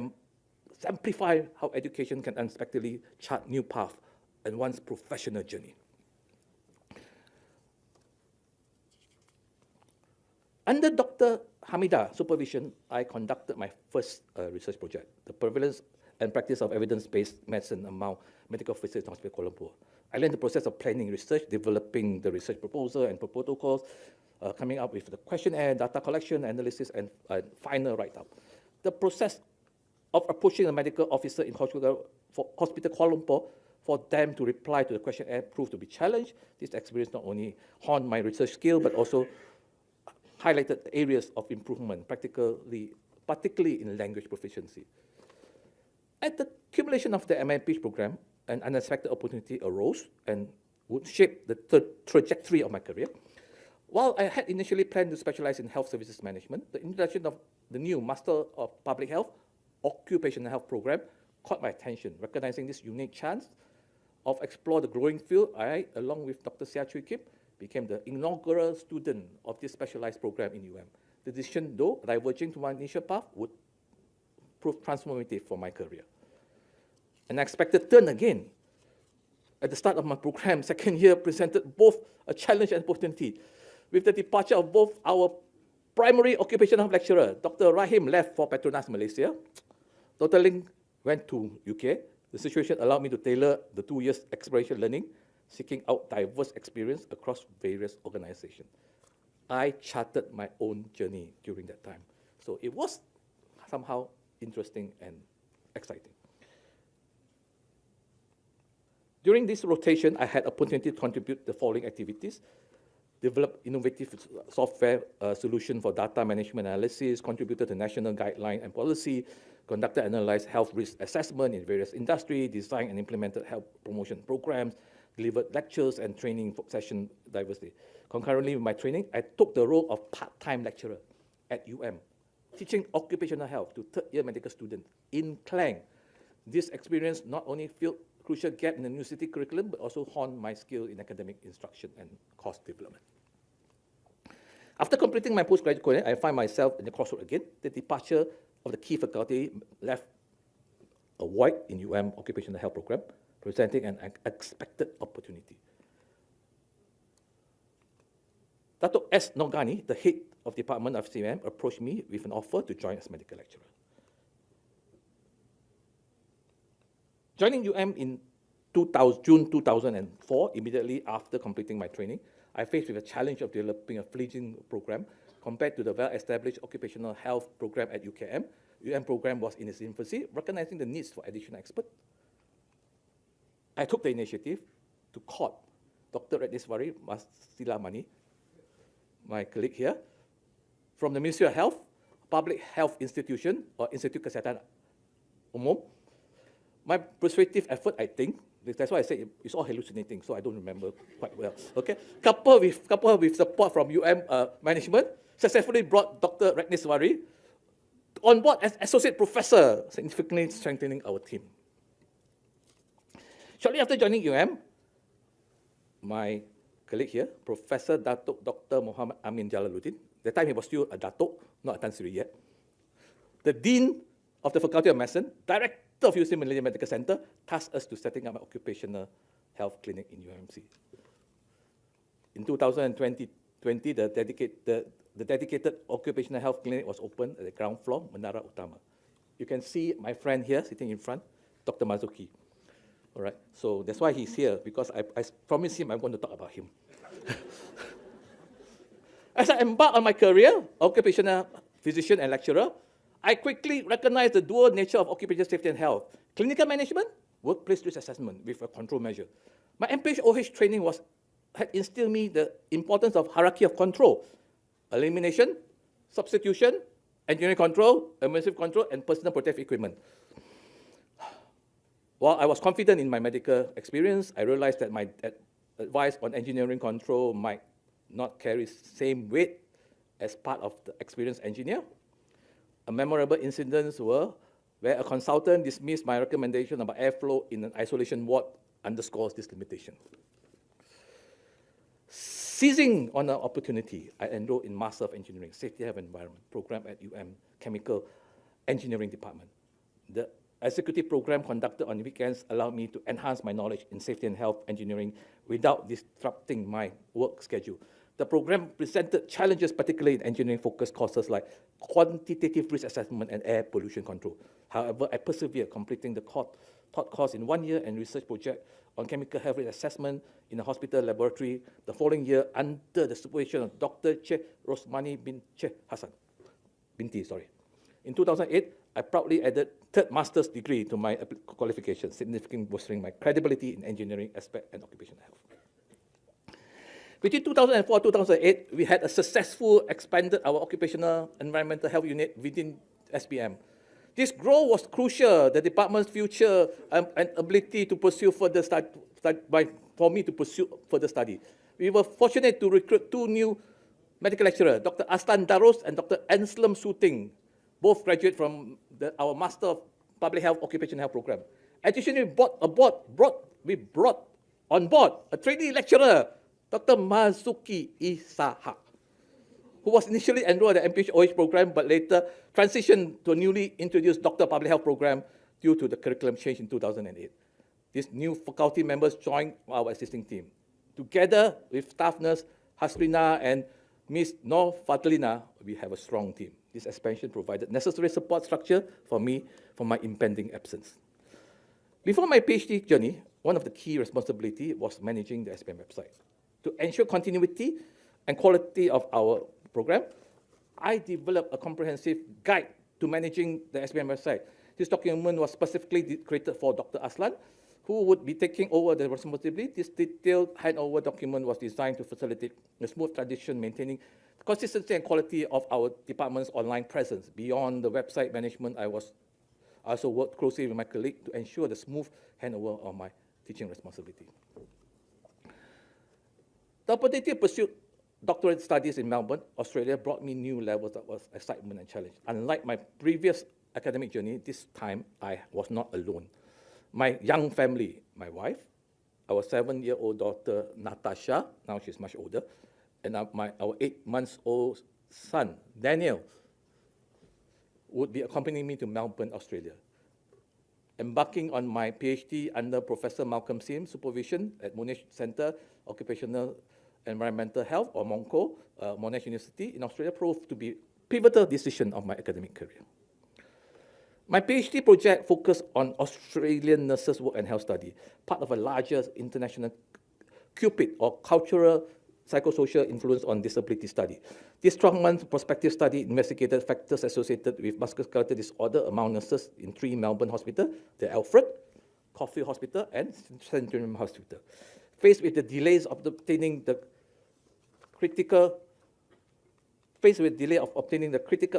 exemplified how education can unexpectedly chart new paths in one's professional journey. Under Dr. Hamida's supervision, I conducted my first research project, the prevalence and practice of evidence-based medicine among medical officers in Hospital Kuala Lumpur. I learned the process of planning research, developing the research proposal and protocols, coming up with the questionnaire, data collection, analysis, and final write-up. The process of approaching a medical officer in Hospital Kuala Lumpur for them to reply to the questionnaire proved to be challenged. This experience not only honed my research skill, but also highlighted areas of improvement, particularly in language proficiency. At the accumulation of the MPH program, an unexpected opportunity arose and would shape the trajectory of my career. While I had initially planned to specialize in health services management, the introduction of the new Master of Public Health Occupational Health program caught my attention. Recognizing this unique chance of explore the growing field, I, along with Dr. Sia Chui Kim, became the inaugural student of this specialized program in UM. The decision, though diverging to my initial path, would prove transformative for my career. An unexpected turn again. At the start of my program, second year presented both a challenge and opportunity. With the departure of both our primary occupational lecturer, Dr. Rahim left for Petronas, Malaysia. Dr. Ling went to UK. The situation allowed me to tailor the 2 years exploration learning, seeking out diverse experience across various organizations. I charted my own journey during that time. So it was somehow interesting and exciting. During this rotation, I had opportunity to contribute the following activities: develop innovative software solution for data management analysis, contributed to national guideline and policy, conducted and analyzed health risk assessment in various industries, designed and implemented health promotion programs, delivered lectures and training for session diversity. Concurrently with my training, I took the role of part-time lecturer at UM, teaching occupational health to third-year medical students in Klang. This experience not only filled crucial gap in the university curriculum, but also honed my skill in academic instruction and course development. After completing my postgraduate career, I find myself in the Crossroads again. The departure of the key faculty left a void in UM Occupational Health Program, presenting an unexpected opportunity. Dato' S. Nogani, the head of Department of CMM, approached me with an offer to join as medical lecturer. Joining UM in June 2004, immediately after completing my training, I faced with the challenge of developing a fledgling program compared to the well-established occupational health program at UKM. UM program was in its infancy, recognizing the needs for additional experts. I took the initiative to court Dr. Rediswari Masilamani, my colleague here, from the Ministry of Health, Public Health Institution, or Institute Kesihatan Umum. My persuasive effort, I think, that's why I say it's all hallucinating, so I don't remember quite well. Okay, coupled with support from UM management, successfully brought Dr. Rediswari on board as associate professor, significantly strengthening our team. Shortly after joining UM, my colleague here, Professor Datuk Dr. Muhammad Amin Jalaluddin, that time he was still a Datuk, not a Tan Sri yet, the Dean of the Faculty of Medicine, Director of UC Malaysia Medical Center, tasked us to setting up an occupational health clinic in UMC. In 2020, the dedicated occupational health clinic was opened at the ground floor, Menara Utama. You can see my friend here sitting in front, Dr. Mazuki. All right, so that's why he's here, because I promised him I'm going to talk about him. As I embark on my career, occupational physician and lecturer, I quickly recognized the dual nature of occupational safety and health. Clinical management, workplace risk assessment with a control measure. My MPH-OH training had instilled me the importance of hierarchy of control, elimination, substitution, engineering control, immersive control, and personal protective equipment. While I was confident in my medical experience, I realized that my advice on engineering control might not carry same weight as part of the experienced engineer. A memorable incidents were where a consultant dismissed my recommendation about airflow in an isolation ward underscores this limitation. Seizing on an opportunity, I enrolled in Master of Engineering, Safety Health Environment program at UM Chemical Engineering Department. The executive program conducted on weekends allowed me to enhance my knowledge in safety and health engineering without disrupting my work schedule. The program presented challenges, particularly in engineering-focused courses like quantitative risk assessment and air pollution control. However, I persevered, completing the taught course in 1 year and research project on chemical health risk assessment in a hospital laboratory the following year under the supervision of Dr. Che Rosmani Binti. In 2008, I proudly added third master's degree to my qualification, significantly boosting my credibility in engineering aspect and occupational health. Between 2004 and 2008, we had a successful expanded our occupational environmental health unit within SPM. This growth was crucial, the department's future and ability to pursue further for me to pursue further study. We were fortunate to recruit two new medical lecturers, Dr. Aslan Daros and Dr. Anselm Suting, both graduate from our Master of Public Health Occupational Health program. Additionally, we brought on board a trainee lecturer, Dr. Mazuki Isaha, who was initially enrolled at the MPH-OH program, but later transitioned to a newly introduced Doctor of Public Health program due to the curriculum change in 2008. These new faculty members joined our existing team. Together with staff nurse Hasrina and Ms. Nor Fatalina, we have a strong team. This expansion provided necessary support structure for me for my impending absence. Before my PhD journey, one of the key responsibilities was managing the SPM website. To ensure continuity and quality of our program, I developed a comprehensive guide to managing the SPM website. This document was specifically created for Dr. Aslan, who would be taking over the responsibility. This detailed handover document was designed to facilitate a smooth transition, maintaining consistency and quality of our department's online presence. Beyond the website management, I also worked closely with my colleague to ensure the smooth handover of my teaching responsibility. The opportunity to pursue doctorate studies in Melbourne, Australia, brought me new levels of excitement and challenge. Unlike my previous academic journey, this time I was not alone. My young family, my wife, our 7-year-old daughter, Natasha, now she's much older, and our 8-month-old son, Daniel, would be accompanying me to Melbourne, Australia. Embarking on my PhD under Professor Malcolm Sim's supervision at Monash Centre Occupational Environmental Health, or MONCO, Monash University in Australia, proved to be a pivotal decision of my academic career. My PhD project focused on Australian nurses' work and health study, part of a larger international CUPID, or Cultural Psychosocial Influence on Disability study. This 12-month prospective study investigated factors associated with musculoskeletal disorder among nurses in 3 Melbourne hospitals, the Alfred, Caulfield Hospital, and Centurion Hospital. Faced with the delays of obtaining the critical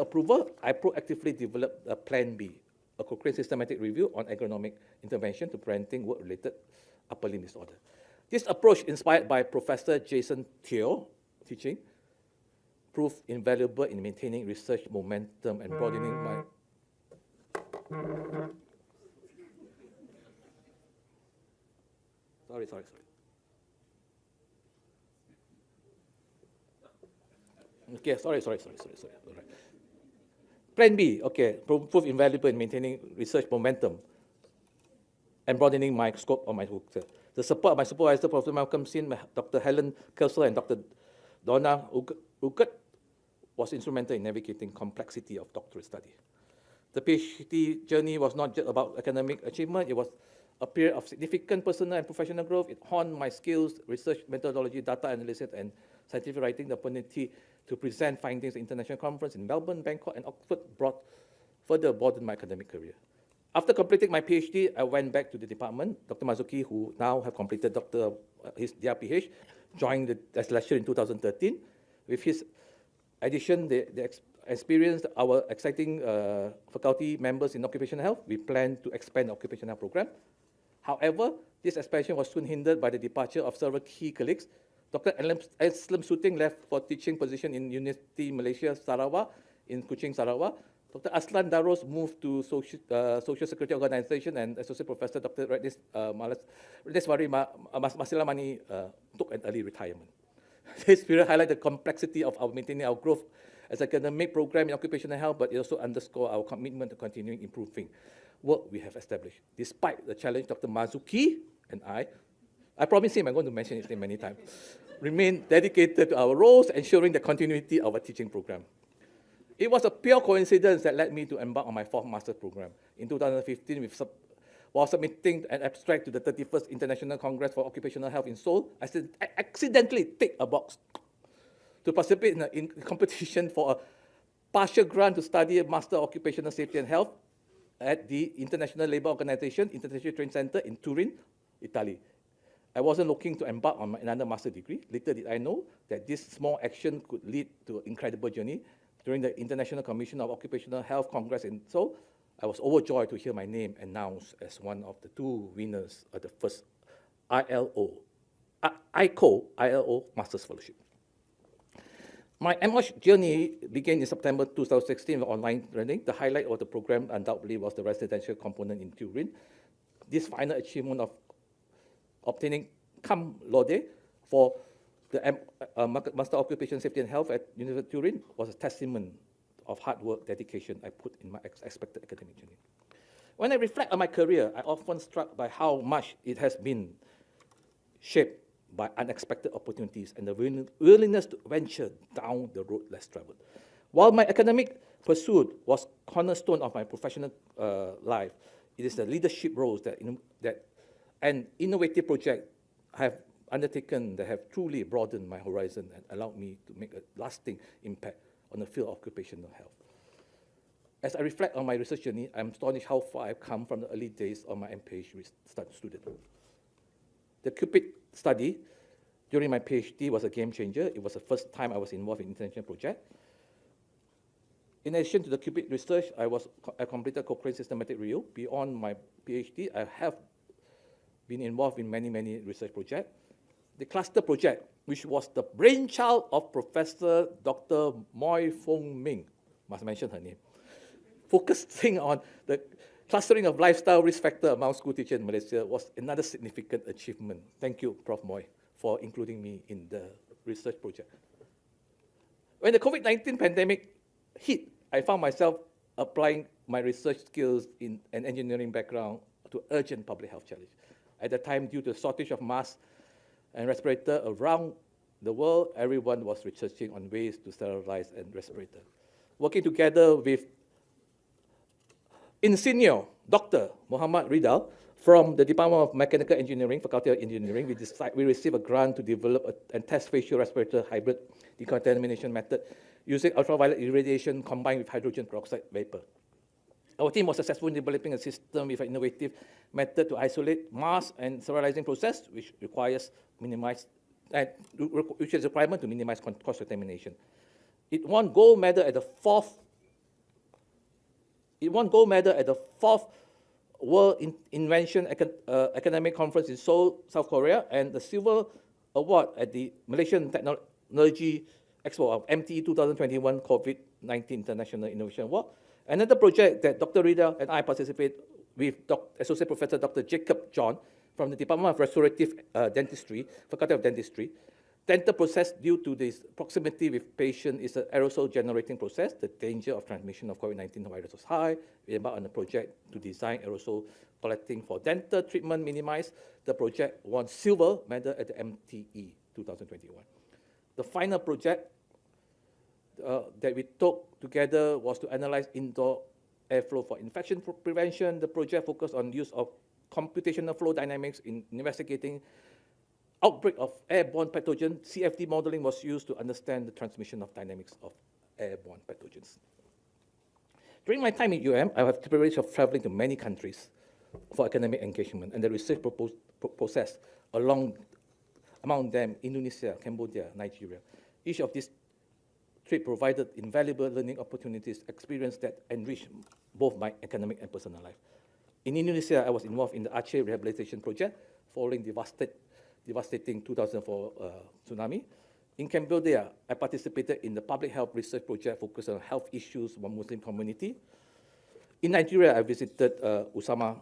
approval, I proactively developed a Plan B, a Cochrane systematic review on ergonomic intervention to preventing work-related upper limb disorder. This approach, inspired by Professor Jason Teo teaching, proved invaluable in maintaining research momentum and broadening my... Sorry. Okay, sorry. All right. Plan B, okay, prove invaluable in maintaining research momentum and broadening my scope of my work. The support of my supervisor, Professor Malcolm Sin, Dr. Helen Kelsel, and Dr. Donna Ukert was instrumental in navigating complexity of doctorate study. The PhD journey was not just about academic achievement, it was a period of significant personal and professional growth. It honed my skills, research methodology, data analysis, and scientific writing. The opportunity to present findings at international conference in Melbourne, Bangkok, and Oxford further broadened my academic career. After completing my PhD, I went back to the department. Dr. Mazuki, who now have completed their PhD, joined as lecturer in 2013. With his addition, they experienced our exciting faculty members in occupational health. We plan to expand the occupational health program. However, this expansion was soon hindered by the departure of several key colleagues. Dr. Aslam Suting left for teaching position in Universiti Malaysia, Sarawak, in Kuching, Sarawak. Dr. Aslan Daros moved to Social Security Organization, and Associate Professor Dr. Redeswari Masilamani took an early retirement. This period highlighted the complexity of maintaining our growth as an academic program in occupational health, but it also underscored our commitment to continuing improving work we have established. Despite the challenge, Dr. Mazuki and I promise him I'm going to mention his name many times, remain dedicated to our roles, ensuring the continuity of our teaching program. It was a pure coincidence that led me to embark on my 4th master's program. In 2015, while submitting an abstract to the 31st International Congress for Occupational Health in Seoul, I accidentally ticked a box to participate in a competition for a partial grant to study a Master of Occupational Safety and Health at the International Labour Organization International Training Center in Turin, Italy. I wasn't looking to embark on another master's degree. Little did I know that this small action could lead to an incredible journey. During the International Commission of Occupational Health Congress in Seoul, I was overjoyed to hear my name announced as one of the 2 winners of the first ICO Master's Fellowship. My MOsh journey began in September 2016 with online learning. The highlight of the program undoubtedly was the residential component in Turin. This final achievement of obtaining cum laude for the Master of Occupational Safety and Health at University of Turin was a testament of hard work, dedication I put in my expected academic journey. When I reflect on my career, I often struck by how much it has been shaped by unexpected opportunities and the willingness to venture down the road less traveled. While my academic pursuit was cornerstone of my professional life, it is the leadership roles that an innovative project I have undertaken that have truly broadened my horizon and allowed me to make a lasting impact on the field of occupational health. As I reflect on my research journey, I'm astonished how far I've come from the early days of my MPhD student. The Cupid study during my PhD was a game changer. It was the first time I was involved in an international project. In addition to the Cupid research, I completed Cochrane systematic review. Beyond my PhD, I have been involved in many research projects. The cluster project, which was the brainchild of Professor Dr. Moi Fong Ming, must mention her name, focusing on the clustering of lifestyle risk factor among school teachers in Malaysia, was another significant achievement. Thank you, Prof. Moi, for including me in the research project. When the COVID-19 pandemic hit, I found myself applying my research skills in an engineering background to urgent public health challenge. At the time, due to the shortage of masks and respirator around the world, everyone was researching on ways to sterilize and respirator. Working together with Insignio Dr. Muhammad Ridal from the Department of Mechanical Engineering, Faculty of Engineering, we received a grant to develop and test facial respirator hybrid decontamination method using ultraviolet irradiation combined with hydrogen peroxide vapor. Our team was successful in developing a system with an innovative method to isolate mass and sterilizing process, which is a requirement to minimize cross-contamination. It won gold medal at the fourth World Invention Academic Conference in Seoul, South Korea, and the silver award at the Malaysian Technology Expo of MTE 2021 COVID-19 International Innovation Award. Another project that Dr. Rida and I participate with Associate Professor Dr. Jacob John from the Department of Restorative Dentistry, Faculty of Dentistry. Dental process due to this proximity with patient is an aerosol generating process. The danger of transmission of COVID-19 virus was high. We embarked on a project to design aerosol collecting for dental treatment minimized. The project won silver medal at the MTE 2021. The final project that we took together was to analyze indoor airflow for infection prevention. The project focused on use of computational flow dynamics in investigating outbreak of airborne pathogen. CFD modeling was used to understand the transmission of dynamics of airborne pathogens. During my time at UM, I have the privilege of traveling to many countries for academic engagement and the research process among them Indonesia, Cambodia, Nigeria. Each of these trips provided invaluable learning opportunities, experience that enriched both my academic and personal life. In Indonesia, I was involved in the Aceh rehabilitation project following devastating 2004 tsunami. In Cambodia, I participated in the public health research project focused on health issues for Muslim community. In Nigeria, I visited Usama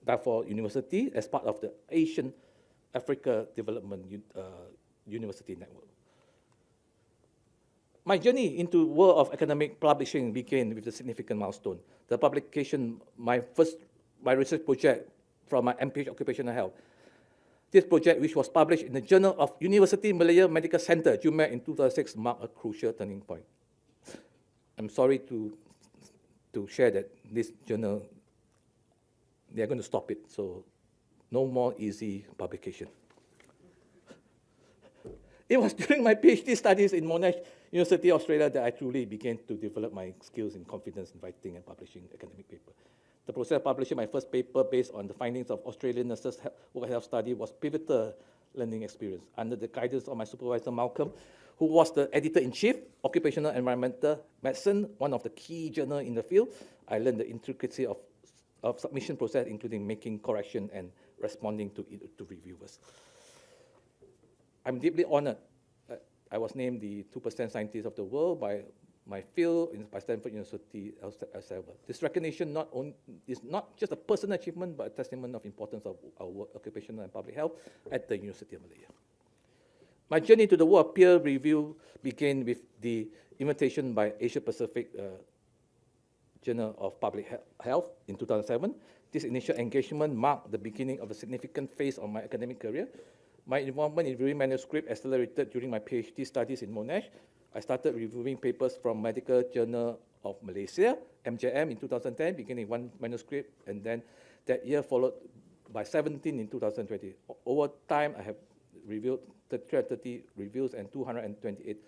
Darfur University as part of the Asian Africa Development University Network. My journey into the world of academic publishing began with a significant milestone. The publication, my research project from my MPH Occupational Health. This project, which was published in the Journal of Universiti Malaya Medical Center, JUMEC, in 2006, marked a crucial turning point. I'm sorry to share that this journal, they're going to stop it, so no more easy publication. It was during my PhD studies in Monash University, Australia, that I truly began to develop my skills and confidence in writing and publishing academic paper. The process of publishing my first paper based on the findings of Australian nurses' work health study was pivotal learning experience. Under the guidance of my supervisor, Malcolm, who was the editor-in-chief, Occupational Environmental Medicine, one of the key journals in the field, I learned the intricacy of submission process, including making correction and responding to reviewers. I'm deeply honored that I was named the 2% scientist of the world by my field by Stanford University, El Salvador. This recognition is not just a personal achievement, but a testament of importance of our work, occupational and public health, at the University of Malaya. My journey to the world of peer review began with the invitation by Asia Pacific Journal of Public Health in 2007. This initial engagement marked the beginning of a significant phase of my academic career. My involvement in reviewing manuscript accelerated during my PhD studies in Monash. I started reviewing papers from Medical Journal of Malaysia, MJM, in 2010, beginning one manuscript, and then that year followed by 17 in 2020. Over time, I have reviewed 330 reviews and 228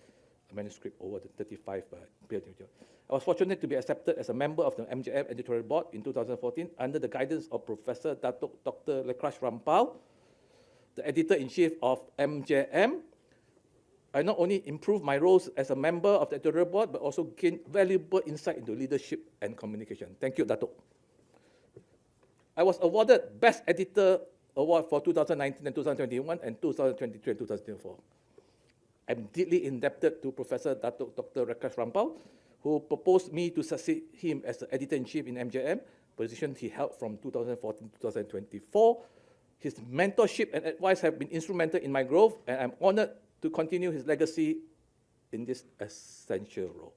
manuscripts over the 35 peer review. I was fortunate to be accepted as a member of the MJM editorial board in 2014 under the guidance of Professor Dr. Lekras Rampal, the editor-in-chief of MJM. I not only improved my roles as a member of the editorial board, but also gained valuable insight into leadership and communication. Thank you, Datuk. I was awarded Best Editor Award for 2019 and 2021 and 2023 and 2024. I'm deeply indebted to Professor Dr. Lekras Rampal, who proposed me to succeed him as the editor-in-chief in MJM, position he held from 2014 to 2024. His mentorship and advice have been instrumental in my growth, and I'm honored to continue his legacy in this essential role.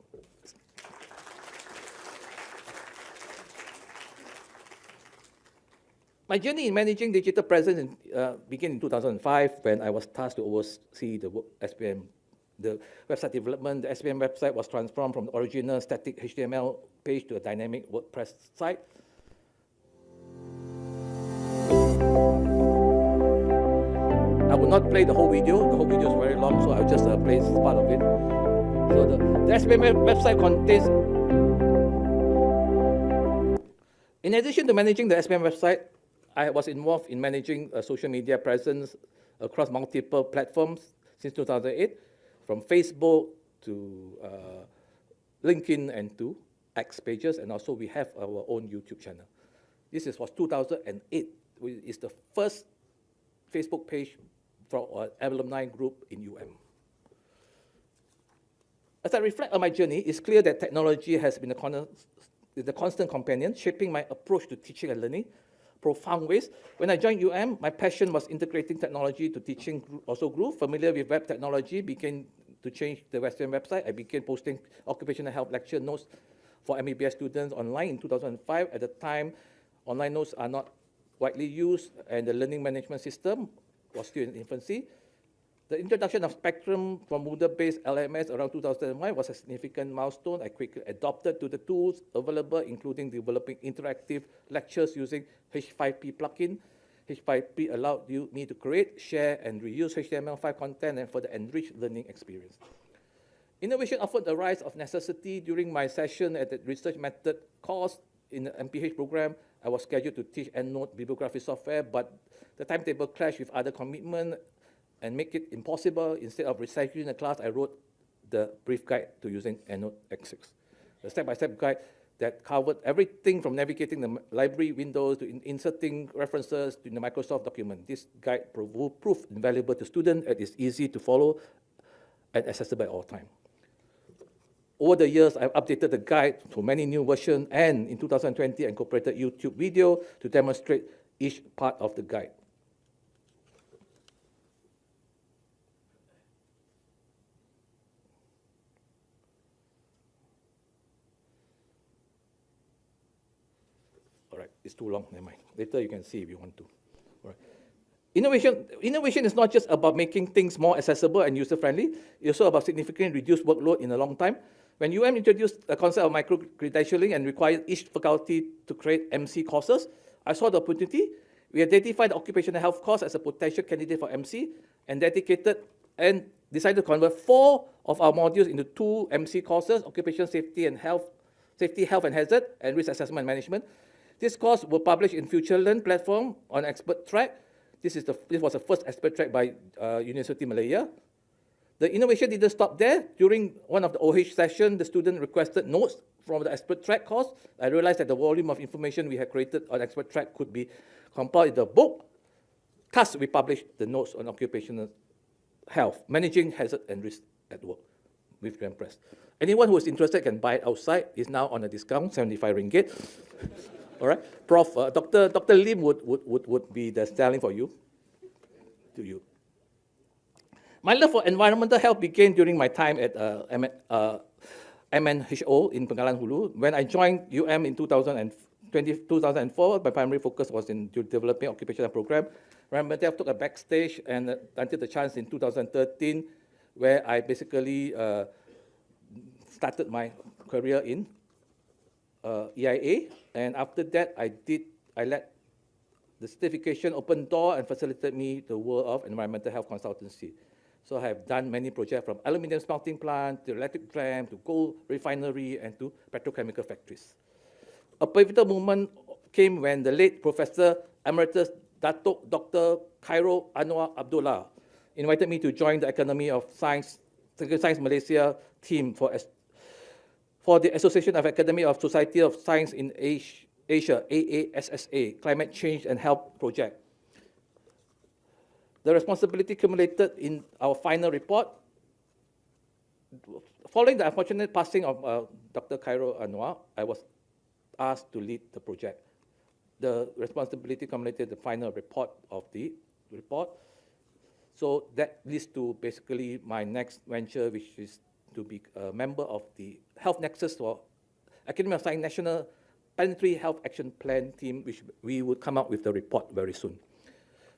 My journey in managing digital presence began in 2005 when I was tasked to oversee the SPM, the website development. The SPM website was transformed from the original static HTML page to a dynamic WordPress site. I will not play the whole video. The whole video is very long, so I'll just play part of it. So the SPM website contains, in addition to managing the SPM website, I was involved in managing a social media presence across multiple platforms since 2008, from Facebook to LinkedIn and to X pages, and also we have our own YouTube channel. This was 2008. It's the first Facebook page for our alumni group in UM. As I reflect on my journey, it's clear that technology has been the constant companion, shaping my approach to teaching and learning profound ways. When I joined my passion was integrating technology to teaching also grew. Familiar with web technology, began to change the Western website. I began posting occupational health lecture notes for MBBS students online in 2005. At the time, online notes are not widely used, and the learning management system was still in infancy. The introduction of Spectrum from Moodle-based LMS around 2001 was a significant milestone. I quickly adopted to the tools available, including developing interactive lectures using H5P plugin. H5P allowed me to create, share, and reuse HTML5 content and further enrich learning experience. Innovation offered the rise of necessity. During my session at the research method course in the MPH program, I was scheduled to teach EndNote bibliography software, but the timetable clashed with other commitments and make it impossible. Instead of recycling the class, I wrote the brief guide to using EndNote X6, the step-by-step guide that covered everything from navigating the library windows to inserting references to the Microsoft document. This guide proved invaluable to students and is easy to follow and accessible at all times. Over the years, I've updated the guide to many new versions, and in 2020, I incorporated YouTube video to demonstrate each part of the guide. All right, it's too long, never mind. Later you can see if you want to. All right. Innovation is not just about making things more accessible and user-friendly. It's also about significantly reduced workload in a long time. When introduced the concept of micro-credentialing and required each faculty to create MC courses, I saw the opportunity. We identified the occupational health course as a potential candidate for MC and decided to convert 4 of our modules into 2 MC courses, occupational safety, health and hazard, and risk assessment and management. This course will publish in Future Learn platform on expert track. This was the first expert track by Universiti Malaya. The innovation didn't stop there. During one of the OH sessions, the student requested notes from the expert track course. I realized that the volume of information we had created on expert track could be compiled in the book. Thus, we published the notes on occupational health, managing hazard and risk at work with Grand Press. Anyone who is interested can buy it outside. It's now on a discount, 75 ringgit. All right, Dr. Lim would be the selling for you, to you. My love for environmental health began during my time at MNHO in Pengalan Hulu. When I joined in 2004, my primary focus was in developing occupational program. Environmental health took a backstage and until the chance in 2013, where I basically started my career in EIA, and after that, I led the certification, open door, and facilitated me the world of environmental health consultancy. So I have done many projects from aluminium smelting plant to electric tram to gold refinery and to petrochemical factories. A pivotal moment came when the late Professor Emeritus Datuk Dr. Khairul Anwar Abdullah invited me to join the Academy of Science Malaysia team for the Association of Academy of Society of Science in Asia, AASSA, Climate Change and Health Project. The responsibility accumulated in our final report. Following the unfortunate passing of Dr. Khairul Anwar, I was asked to lead the project. The responsibility accumulated the final report of the report. So that leads to basically my next venture, which is to be a member of the Health Nexus for Academy of Science National Planetary Health Action Plan team, which we would come out with the report very soon.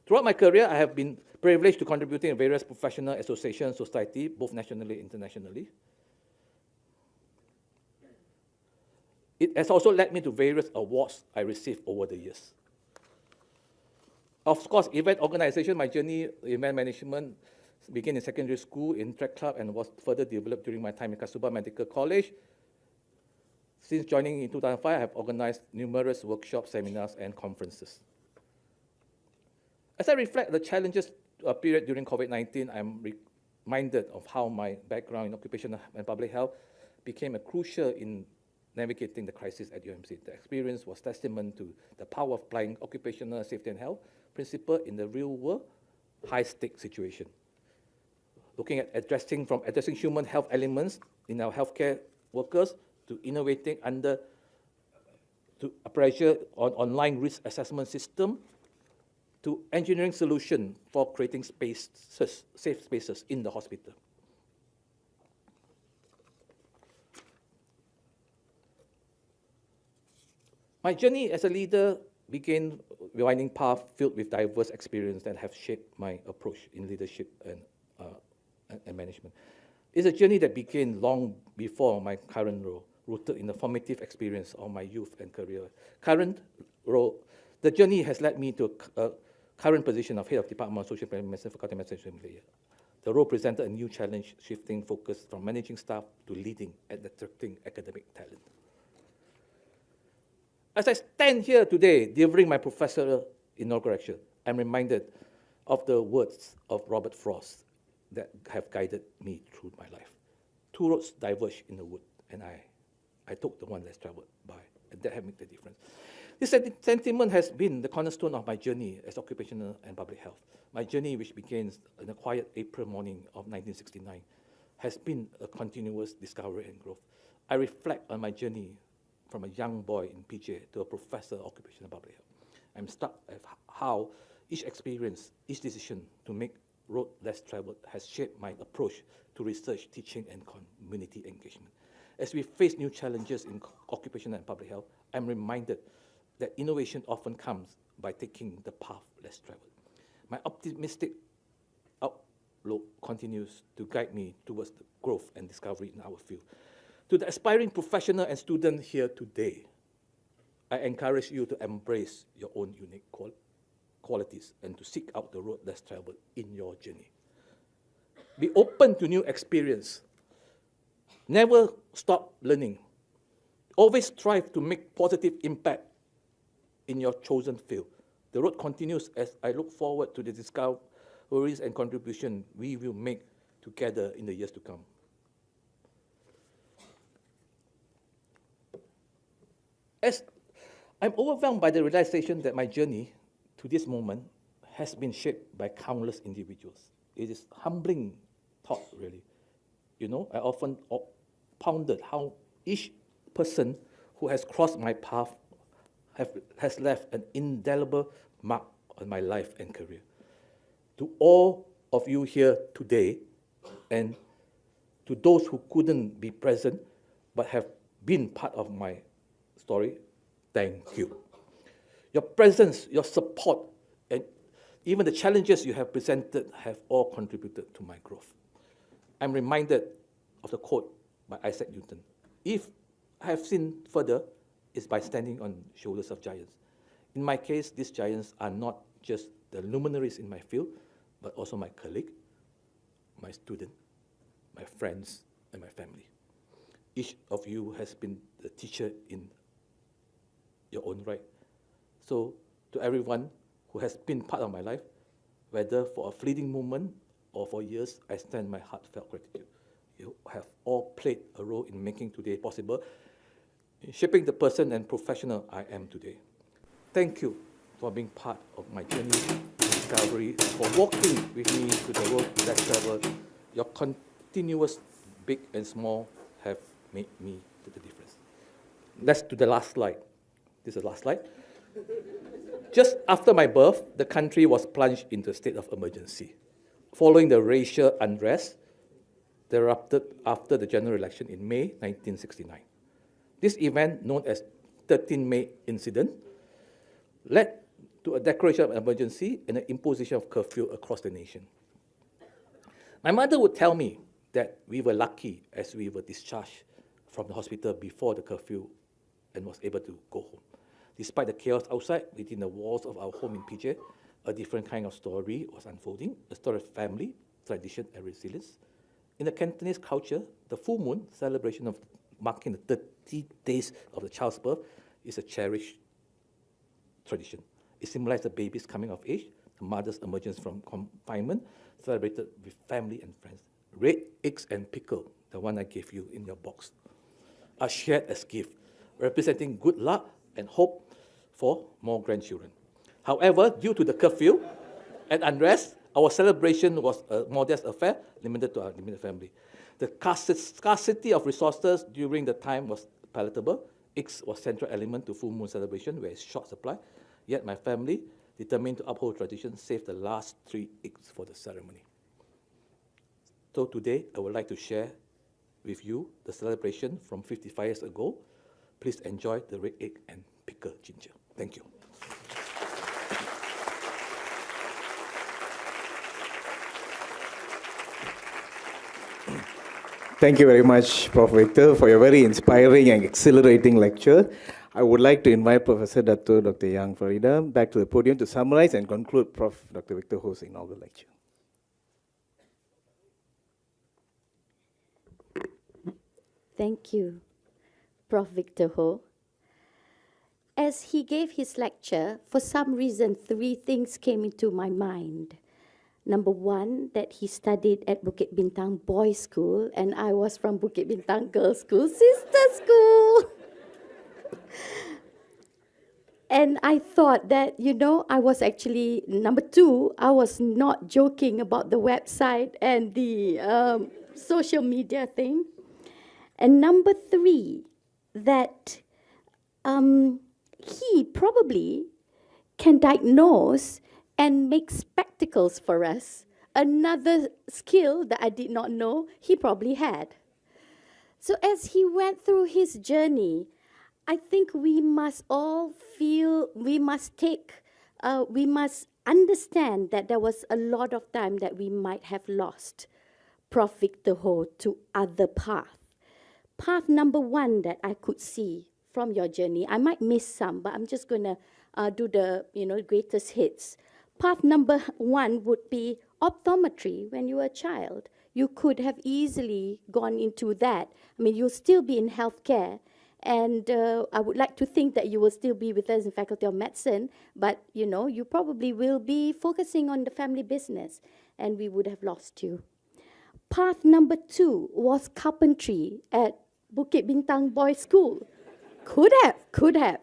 Throughout my career, I have been privileged to contributing in various professional associations, society, both nationally and internationally. It has also led me to various awards I received over the years. Of course, event organization, my journey in event management began in secondary school in track club and was further developed during my time in Kasubah Medical College. Since joining in 2005, I have organized numerous workshops, seminars, and conferences. As I reflect the challenges period during COVID-19, I'm reminded of how my background in occupational and public health became a crucial in navigating the crisis at UMC. The experience was testament to the power of applying occupational safety and health principle in the real world, high-stake situation. Looking at addressing human health elements in our healthcare workers to innovating under to pressure on online risk assessment system to engineering solution for creating spaces, safe spaces in the hospital. My journey as a leader began a winding path filled with diverse experience that have shaped my approach in leadership and management. It's a journey that began long before my current role, rooted in the formative experience of my youth and career. Current role, the journey has led me to a current position of Head of Department of Social Planning Medicine, Faculty of Medicine, Malaya. The role presented a new challenge, shifting focus from managing staff to leading and attracting academic talent. As I stand here today, delivering my professorial inauguration, I'm reminded of the words of Robert Frost that have guided me through my life. Two roads diverge in the wood, and I took the one less traveled by, and that has made the difference. This sentiment has been the cornerstone of my journey as occupational and public health. My journey, which began in a quiet April morning of 1969, has been a continuous discovery and growth. I reflect on my journey from a young boy in PJ to a professor of occupational public health. I'm struck at how each experience, each decision to make road less traveled has shaped my approach to research, teaching, and community engagement. As we face new challenges in occupational and public health, I'm reminded that innovation often comes by taking the path less traveled. My optimistic outlook continues to guide me towards the growth and discovery in our field. To the aspiring professional and student here today, I encourage you to embrace your own unique qualities and to seek out the road less traveled in your journey. Be open to new experience. Never stop learning. Always strive to make positive impact in your chosen field. The road continues as I look forward to the discoveries and contribution we will make together in the years to come. As I'm overwhelmed by the realization that my journey to this moment has been shaped by countless individuals. It is humbling thought, really. You know, I often pondered how each person who has crossed my path has left an indelible mark on my life and career. To all of you here today, and to those who couldn't be present but have been part of my story, thank you. Your presence, your support, and even the challenges you have presented have all contributed to my growth. I'm reminded of the quote by Isaac Newton. If I have seen further, it's by standing on shoulders of giants. In my case, these giants are not just the luminaries in my field, but also my colleague, my student, my friends, and my family. Each of you has been the teacher in your own right. So to everyone who has been part of my life, whether for a fleeting moment or for years, I stand my heartfelt gratitude. You have all played a role in making today possible, in shaping the person and professional I am today. Thank you for being part of my journey, discovery, for walking with me to the road less traveled. Your continuous big and small have made me to the difference. Let's do the last slide. This is the last slide. Just after my birth, the country was plunged into a state of emergency. Following the racial unrest that erupted after the general election in May 1969. This event, known as 13 May incident, led to a declaration of emergency and an imposition of curfew across the nation. My mother would tell me that we were lucky as we were discharged from the hospital before the curfew and was able to go home. Despite the chaos outside, within the walls of our home in PJ, a different kind of story was unfolding, a story of family, tradition, and resilience. In the Cantonese culture, the full moon celebration of marking the 30 days of the child's birth is a cherished tradition. It symbolizes the baby's coming of age, the mother's emergence from confinement, celebrated with family and friends. Red eggs and pickle, the one I gave you in your box, are shared as gift, representing good luck and hope for more grandchildren. However, due to the curfew and unrest, Our celebration was a modest affair, limited to our limited family. The scarcity of resources during the time was palatable. Eggs was central element to full moon celebration, where it's short supply. Yet my family, determined to uphold tradition, saved the last 3 eggs for the ceremony. So today, I would like to share with you the celebration from 55 years ago. Please enjoy the red egg and pickled ginger. Thank you. Thank you very much, Prof. Victor, for your very inspiring and exhilarating lecture. I would like to invite Professor Dr. Yang Farida back to the podium to summarize and conclude Prof. Dr. Victor Ho's inaugural lecture. Thank you, Prof. Victor Ho. As he gave his lecture, for some reason, 3 things came into my mind. Number 1, that he studied at Bukit Bintang Boys' School, and I was from Bukit Bintang Girls' School, sister school. And I thought that, I was actually, number 2, I was not joking about the website and the social media thing. And number 3, that he probably can diagnose and make spectacles for us. Another skill that I did not know he probably had. So as he went through his journey, I think we must all feel, we must understand that there was a lot of time that we might have lost Prof. Victor Ho to other paths. Path number 1 that I could see from your journey, I might miss some, but I'm just going to do the greatest hits. Path number 1 would be optometry when you were a child. You could have easily gone into that. I mean, you'll still be in healthcare, and I would like to think that you will still be with us in Faculty of Medicine, but you probably will be focusing on the family business, and we would have lost you. Path number 2 was carpentry at Bukit Bintang Boys' School. Could have,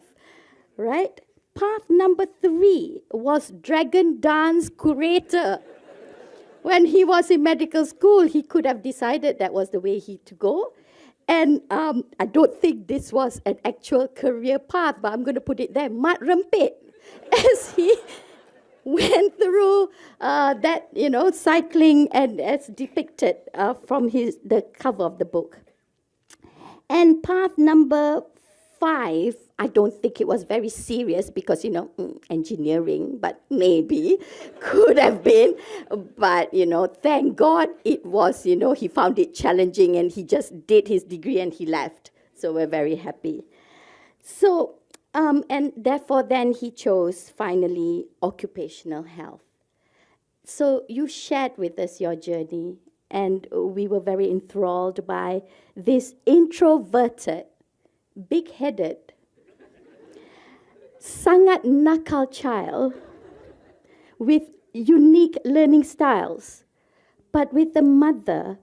right? Path number 3 was dragon dance curator. When he was in medical school, he could have decided that was the way he to go. And I don't think this was an actual career path, but I'm going to put it there, Mat Rempit, as he went through that, cycling and as depicted from the cover of the book. And path number 5, I don't think it was very serious because, engineering, but maybe could have been. But, thank God it was, he found it challenging and he just did his degree and he left. So we're very happy. So, and therefore then he chose finally occupational health. So you shared with us your journey, and we were very enthralled by this introverted, big-headed, sangat nakal child with unique learning styles, but with a mother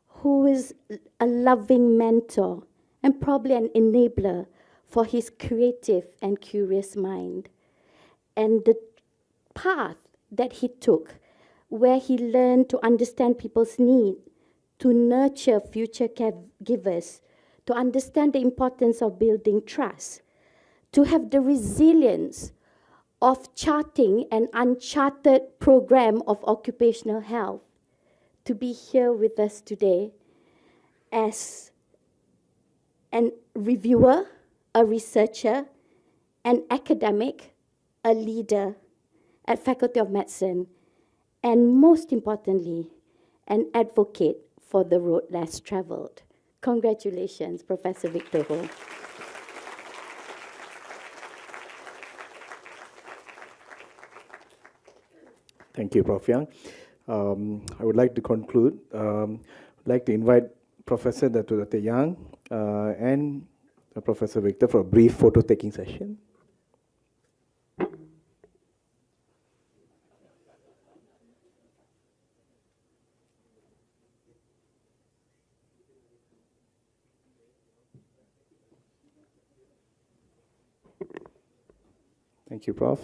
who is a loving mentor and probably an enabler for his creative and curious mind. And the path that he took, where he learned to understand people's need, to nurture future caregivers, to understand the importance of building trust, to have the resilience of charting an uncharted program of occupational health, to be here with us today as a reviewer, a researcher, an academic, a leader at Faculty of Medicine, and most importantly, an advocate for the road less traveled. Congratulations, Professor Victor Ho. Thank you, Prof. Yang. I would like to conclude. I'd like to invite Professor Dr. Yang and Professor Victor for a brief photo-taking session. Thank you, Prof.